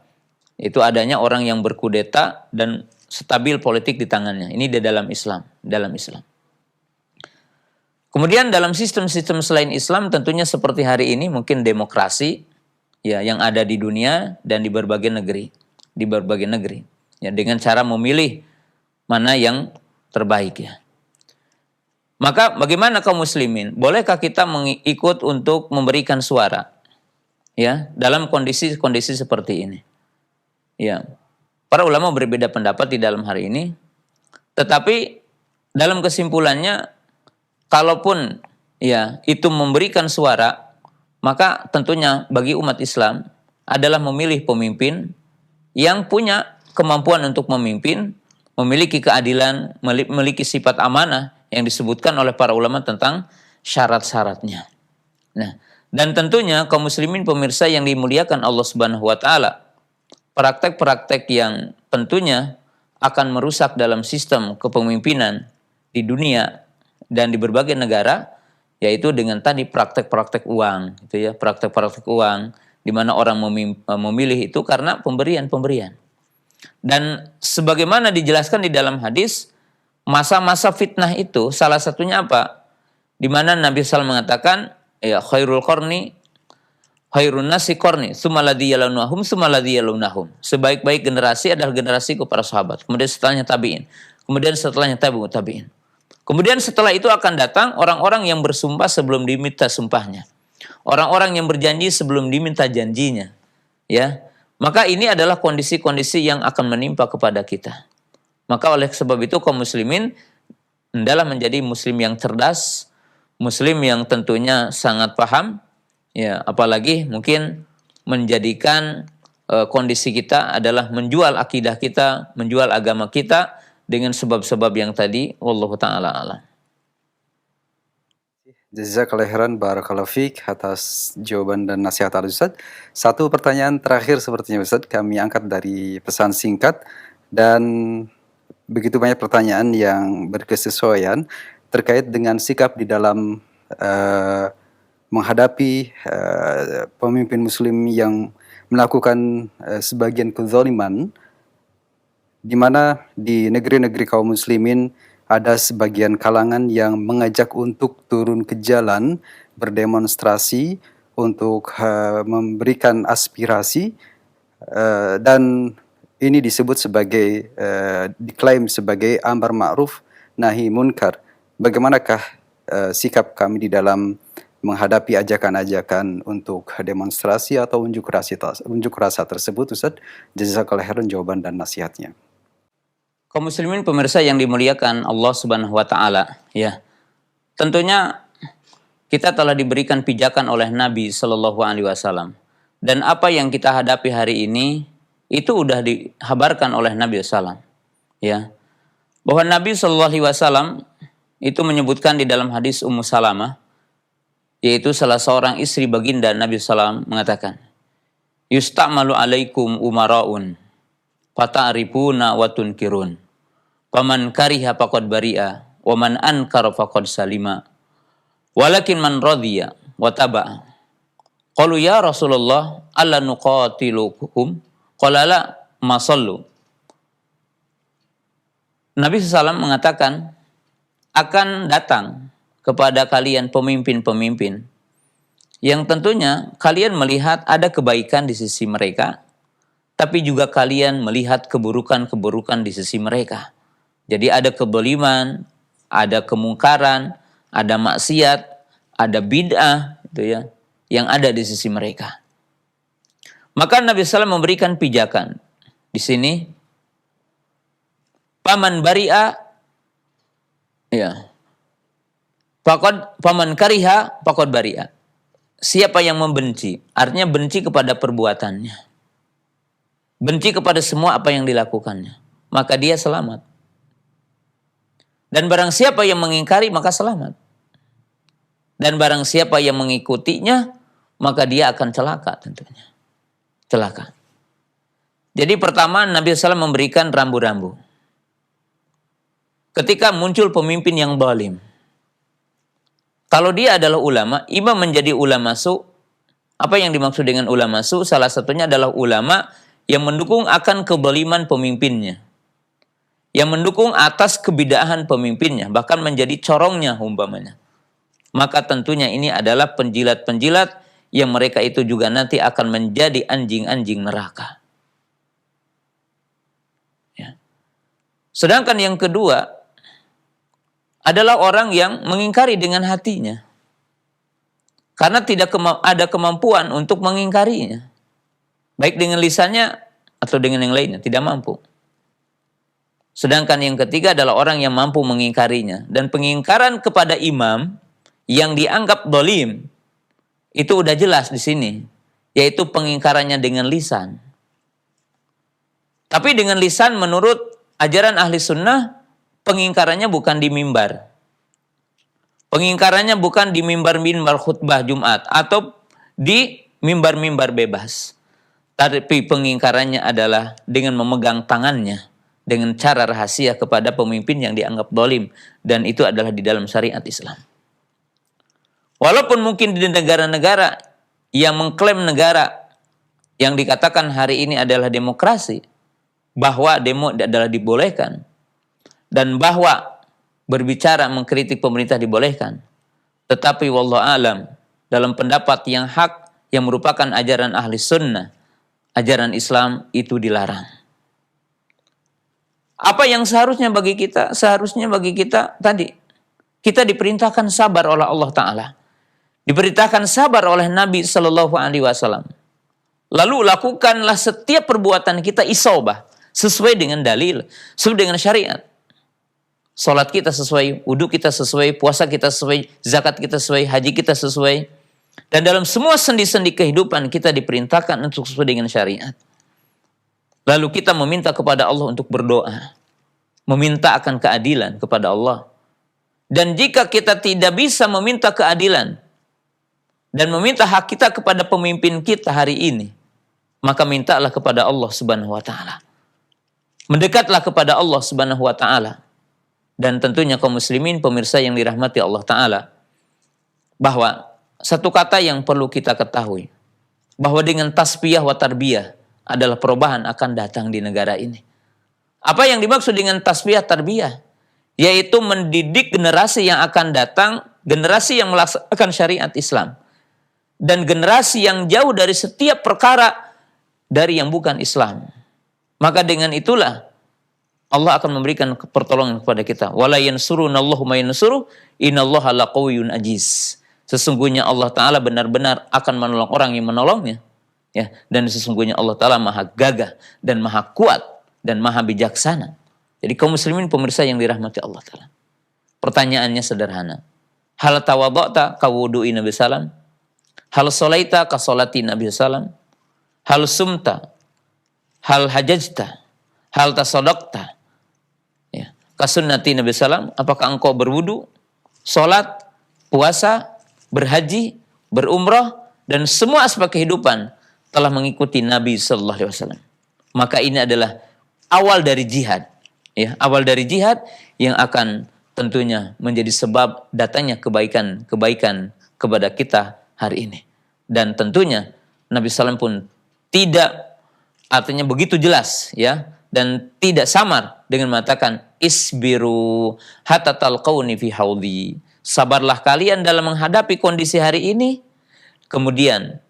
Itu adanya orang yang berkudeta dan stabil politik di tangannya. Ini di dalam Islam, Kemudian dalam sistem-sistem selain Islam tentunya seperti hari ini mungkin demokrasi ya yang ada di dunia dan di berbagai negeri, ya dengan cara memilih mana yang terbaik ya. Maka bagaimana kaum muslimin? Bolehkah kita ikut untuk memberikan suara? Ya, dalam kondisi-kondisi seperti ini. Ya. Para ulama berbeda pendapat di dalam hari ini. Tetapi dalam kesimpulannya kalaupun ya itu memberikan suara, maka tentunya bagi umat Islam adalah memilih pemimpin yang punya kemampuan untuk memimpin, memiliki keadilan, memiliki sifat amanah yang disebutkan oleh para ulama tentang syarat-syaratnya. Nah, dan tentunya kaum muslimin pemirsa yang dimuliakan Allah Subhanahu wa taala, praktek-praktek yang tentunya akan merusak dalam sistem kepemimpinan di dunia dan di berbagai negara, yaitu dengan tadi praktek-praktek uang, gitu ya, praktek-praktek uang di mana orang memilih itu karena pemberian. Dan sebagaimana dijelaskan di dalam hadis, masa-masa fitnah itu salah satunya apa? Di mana Nabi SAW mengatakan, ya khairul nasi qarni, tsumma ladzi yalunahum, tsumma ladzi yalunahum. Sebaik-baik generasi adalah generasiku para sahabat. Kemudian setelahnya tabi'in. Kemudian setelahnya tabi'in. Kemudian setelah itu akan datang orang-orang yang bersumpah sebelum diminta sumpahnya. Orang-orang yang berjanji sebelum diminta janjinya. Ya. Maka ini adalah kondisi-kondisi yang akan menimpa kepada kita. Maka oleh sebab itu kaum muslimin hendaklah menjadi muslim yang cerdas, muslim yang tentunya sangat paham, ya, apalagi mungkin menjadikan kondisi kita adalah menjual akidah kita, menjual agama kita dengan sebab-sebab yang tadi, wallahu taala alam. Jazakallahu khairan, barakallahu fiik atas jawaban dan nasihat Al-Ustaz. Satu pertanyaan terakhir sepertinya Ustaz, kami angkat dari pesan singkat dan begitu banyak pertanyaan yang berkesesuaian terkait dengan sikap di dalam menghadapi pemimpin muslim yang melakukan sebagian kezaliman, di mana di negeri-negeri kaum muslimin ada sebagian kalangan yang mengajak untuk turun ke jalan berdemonstrasi untuk memberikan aspirasi dan ini disebut sebagai, diklaim sebagai amar ma'ruf nahi munkar. Bagaimanakah sikap kami di dalam menghadapi ajakan-ajakan untuk demonstrasi atau unjuk rasa tersebut, Ustaz? Jazakallahu khairan jawaban dan nasihatnya. Kaum muslimin pemirsa yang dimuliakan Allah Subhanahu wa taala, ya. Tentunya kita telah diberikan pijakan oleh Nabi Shallallahu alaihi wasallam. Dan apa yang kita hadapi hari ini itu sudah dihabarkan oleh Nabi SAW, ya, bahwa Nabi SAW itu menyebutkan di dalam hadis Ummu Salamah, yaitu salah seorang istri baginda Nabi SAW mengatakan, yusta'malu alaikum umara'un fata'rifuna wa tunkirun paman kariha faqad bari'a wa man ankara faqad salima walakin man radhiya wa taba'a. Qalu ya Rasulullah alla nuqatilukum qala la masallu. Nabi SAW mengatakan akan datang kepada kalian pemimpin-pemimpin yang tentunya kalian melihat ada kebaikan di sisi mereka, tapi juga kalian melihat keburukan-keburukan di sisi mereka. Jadi ada kebaliman, ada kemungkaran, ada maksiat, ada bid'ah, gitu ya, yang ada di sisi mereka. Maka Nabi SAW memberikan pijakan di sini, paman bari'a, ya, paman kariha faqad bari'a. Siapa yang membenci, artinya benci kepada perbuatannya, benci kepada semua apa yang dilakukannya, maka dia selamat. Dan barang siapa yang mengingkari maka selamat. Dan barang siapa yang mengikutinya maka dia akan celaka tentunya. Celaka. Jadi pertama Nabi SAW memberikan rambu-rambu. Ketika muncul pemimpin yang zalim, kalau dia adalah ulama, imam menjadi ulama su. Apa yang dimaksud dengan ulama su? Salah satunya adalah ulama yang mendukung akan kezaliman pemimpinnya, yang mendukung atas kebid'ahan pemimpinnya, bahkan menjadi corongnya umpamanya. maka tentunya ini adalah penjilat-penjilat yang mereka itu juga nanti akan menjadi anjing-anjing neraka. Ya. Sedangkan yang kedua adalah orang yang mengingkari dengan hatinya. Karena tidak ada kemampuan untuk mengingkarinya. Baik dengan lisannya atau dengan yang lainnya, tidak mampu. Sedangkan yang ketiga adalah orang yang mampu mengingkarinya. Dan pengingkaran kepada imam yang dianggap dolim, itu udah jelas di sini. Yaitu pengingkarannya dengan lisan. Tapi dengan lisan menurut ajaran ahli sunnah, pengingkarannya bukan di mimbar. Pengingkarannya bukan di mimbar-mimbar khutbah Jumat atau di mimbar-mimbar bebas. Tapi pengingkarannya adalah dengan memegang tangannya dengan cara rahasia kepada pemimpin yang dianggap dolim. Dan itu adalah di dalam syariat Islam. Walaupun mungkin di negara-negara yang mengklaim negara yang dikatakan hari ini adalah demokrasi, bahwa demo adalah dibolehkan, dan bahwa berbicara mengkritik pemerintah dibolehkan. Tetapi wallahu alam, dalam pendapat yang hak yang merupakan ajaran ahli sunnah, ajaran Islam itu dilarang. Apa yang seharusnya bagi kita? Seharusnya bagi kita tadi, kita diperintahkan sabar oleh Allah Ta'ala. Diperintahkan sabar oleh Nabi Sallallahu Alaihi Wasallam. Lalu lakukanlah setiap perbuatan kita isobah, sesuai dengan dalil, sesuai dengan syariat. Salat kita sesuai, wudu kita sesuai, puasa kita sesuai, zakat kita sesuai, haji kita sesuai. Dan dalam semua sendi-sendi kehidupan kita diperintahkan untuk sesuai dengan syariat. Lalu kita meminta kepada Allah untuk berdoa. Meminta akan keadilan kepada Allah. Dan jika kita tidak bisa meminta keadilan dan meminta hak kita kepada pemimpin kita hari ini, maka mintalah kepada Allah Subhanahu wa taala. Mendekatlah kepada Allah Subhanahu wa taala. Dan tentunya kaum muslimin pemirsa yang dirahmati Allah Ta'ala, bahwa satu kata yang perlu kita ketahui, bahwa dengan tasbiyah wa tarbiyah adalah perubahan akan datang di negara ini. Apa yang dimaksud dengan tasbiyah tarbiyah? Yaitu mendidik generasi yang akan datang, generasi yang melaksanakan syariat Islam. Dan generasi yang jauh dari setiap perkara dari yang bukan Islam. Maka dengan itulah Allah akan memberikan pertolongan kepada kita. Wala yansurunallahu may yansuru, innallaha laqawiyyun aziz. Sesungguhnya Allah Ta'ala benar-benar akan menolong orang yang menolongnya. Ya, dan sesungguhnya Allah Ta'ala maha gagah dan maha kuat dan maha bijaksana. Jadi kaum muslimin pemirsa yang dirahmati Allah Ta'ala. Pertanyaannya sederhana. Hal tawadha'ta ka wudu'i Nabi sallam? Hal sholaita ka sholati Nabi sallam? Hal sumta? Hal hajajta? Hal tasadaqta? Kasunnati Nabi Sallam, apakah engkau berwudu, sholat, puasa, berhaji, berumrah, dan semua aspek kehidupan telah mengikuti Nabi Sallallahu Alaihi Wasallam. Maka ini adalah awal dari jihad, ya, awal dari jihad yang akan tentunya menjadi sebab datangnya kebaikan kepada kita hari ini. Dan tentunya Nabi Sallam pun tidak, artinya begitu jelas, ya, dan tidak samar dengan mengatakan isbiru hatta talqauni fi haudhi. Sabarlah kalian dalam menghadapi kondisi hari ini. Kemudian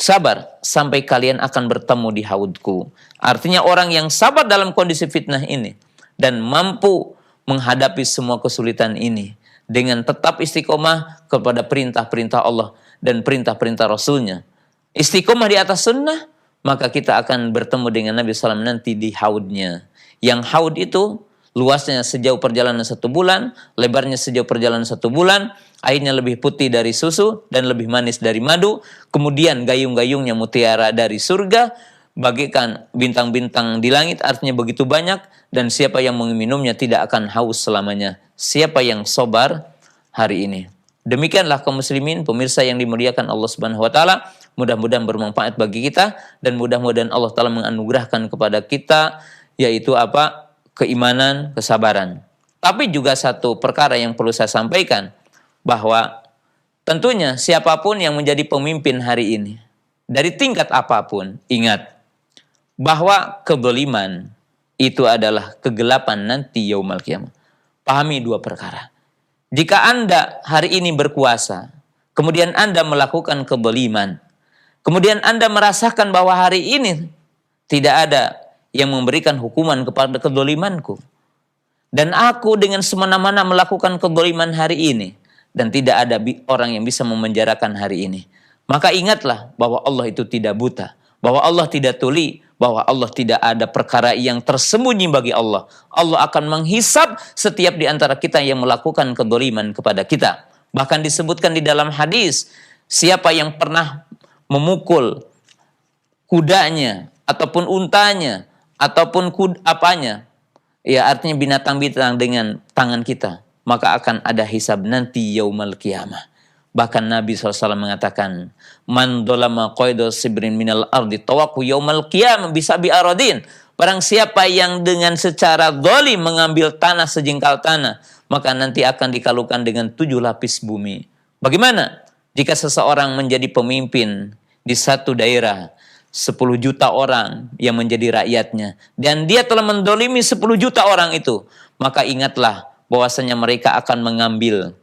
sabar sampai kalian akan bertemu di haudku. Artinya orang yang sabar dalam kondisi fitnah ini dan mampu menghadapi semua kesulitan ini dengan tetap istiqomah kepada perintah-perintah Allah dan perintah-perintah Rasulnya. Istiqomah di atas sunnah, maka kita akan bertemu dengan Nabi SAW nanti di haudnya. Yang haud itu luasnya sejauh perjalanan 1 bulan, lebarnya sejauh perjalanan 1 bulan, airnya lebih putih dari susu dan lebih manis dari madu, kemudian gayung-gayungnya mutiara dari surga, bagaikan bintang-bintang di langit, artinya begitu banyak, dan siapa yang meminumnya tidak akan haus selamanya. Siapa yang sabar hari ini. Demikianlah kaum muslimin, pemirsa yang dimuliakan Allah Subhanahu wa taala, mudah-mudahan bermanfaat bagi kita dan mudah-mudahan Allah Taala menganugerahkan kepada kita yaitu apa? Keimanan, kesabaran. Tapi juga satu perkara yang perlu saya sampaikan, bahwa tentunya siapapun yang menjadi pemimpin hari ini, dari tingkat apapun, ingat bahwa kezaliman itu adalah kegelapan nanti yaumul qiyamah. Pahami 2 perkara. Jika Anda hari ini berkuasa, kemudian Anda melakukan kedzaliman, kemudian Anda merasakan bahwa hari ini tidak ada yang memberikan hukuman kepada kedzalimanku, dan aku dengan semena-mena melakukan kedzaliman hari ini, dan tidak ada orang yang bisa memenjarakan hari ini, maka ingatlah bahwa Allah itu tidak buta, bahwa Allah tidak tuli, bahwa Allah tidak ada perkara yang tersembunyi bagi Allah. Allah akan menghisab setiap di antara kita yang melakukan kedzaliman kepada kita. Bahkan disebutkan di dalam hadis, siapa yang pernah memukul kudanya ataupun untanya ataupun ya artinya binatang-binatang dengan tangan kita, maka akan ada hisab nanti yaumul qiyamah. Bahkan Nabi SAW mengatakan, man dolama qoido sibrin minal ardi tawaku yaumal qiyamah bisabi aradin. Barang siapa yang dengan secara zalim mengambil tanah sejengkal tanah, maka nanti akan dikalukan dengan 7 lapis bumi. Bagaimana jika seseorang menjadi pemimpin di satu daerah, 10 juta orang yang menjadi rakyatnya, dan dia telah mendolimi 10 juta orang itu, maka ingatlah bahwasanya mereka akan mengambil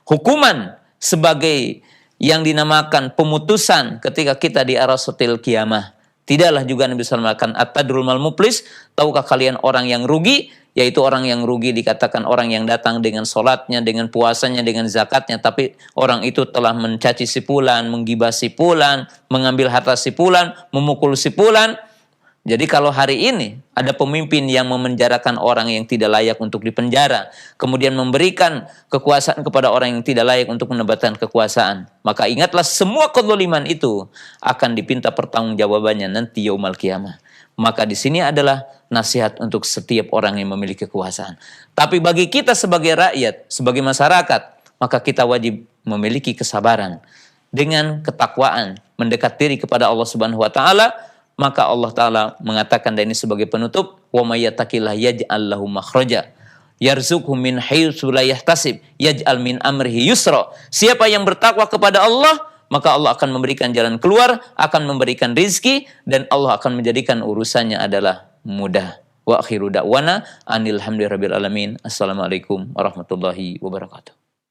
hukuman sebagai yang dinamakan pemutusan ketika kita di arasatil kiamah. Tidaklah juga Nabi SAW mengatakan at-tadrul mal muflis, tahukah kalian orang yang rugi? Yaitu orang yang rugi dikatakan orang yang datang dengan sholatnya, dengan puasanya, dengan zakatnya, tapi orang itu telah mencaci si fulan, menggibah si fulan, mengambil harta si fulan, memukul si fulan. Jadi kalau hari ini ada pemimpin yang memenjarakan orang yang tidak layak untuk dipenjara, kemudian memberikan kekuasaan kepada orang yang tidak layak untuk mendapatkan kekuasaan, maka ingatlah semua kezaliman itu akan dipinta pertanggungjawabannya nanti yaumul qiyamah. Maka di sini adalah nasihat untuk setiap orang yang memiliki kekuasaan. Tapi bagi kita sebagai rakyat, sebagai masyarakat, maka kita wajib memiliki kesabaran dengan ketakwaan, mendekat diri kepada Allah Subhanahu wa taala. Maka Allah Ta'ala mengatakan, dan ini sebagai penutup, wa may yattaqillah yaj'al lahu makhraja yarzuqhu min haitsu la yahtasib yaj'al min amrihi yusra. Siapa yang bertakwa kepada Allah, maka Allah akan memberikan jalan keluar, akan memberikan rizki, dan Allah akan menjadikan urusannya adalah mudah. Wa akhiru da'wana anil hamdulillahi rabbil alamin. Assalamualaikum warahmatullahi wabarakatuh.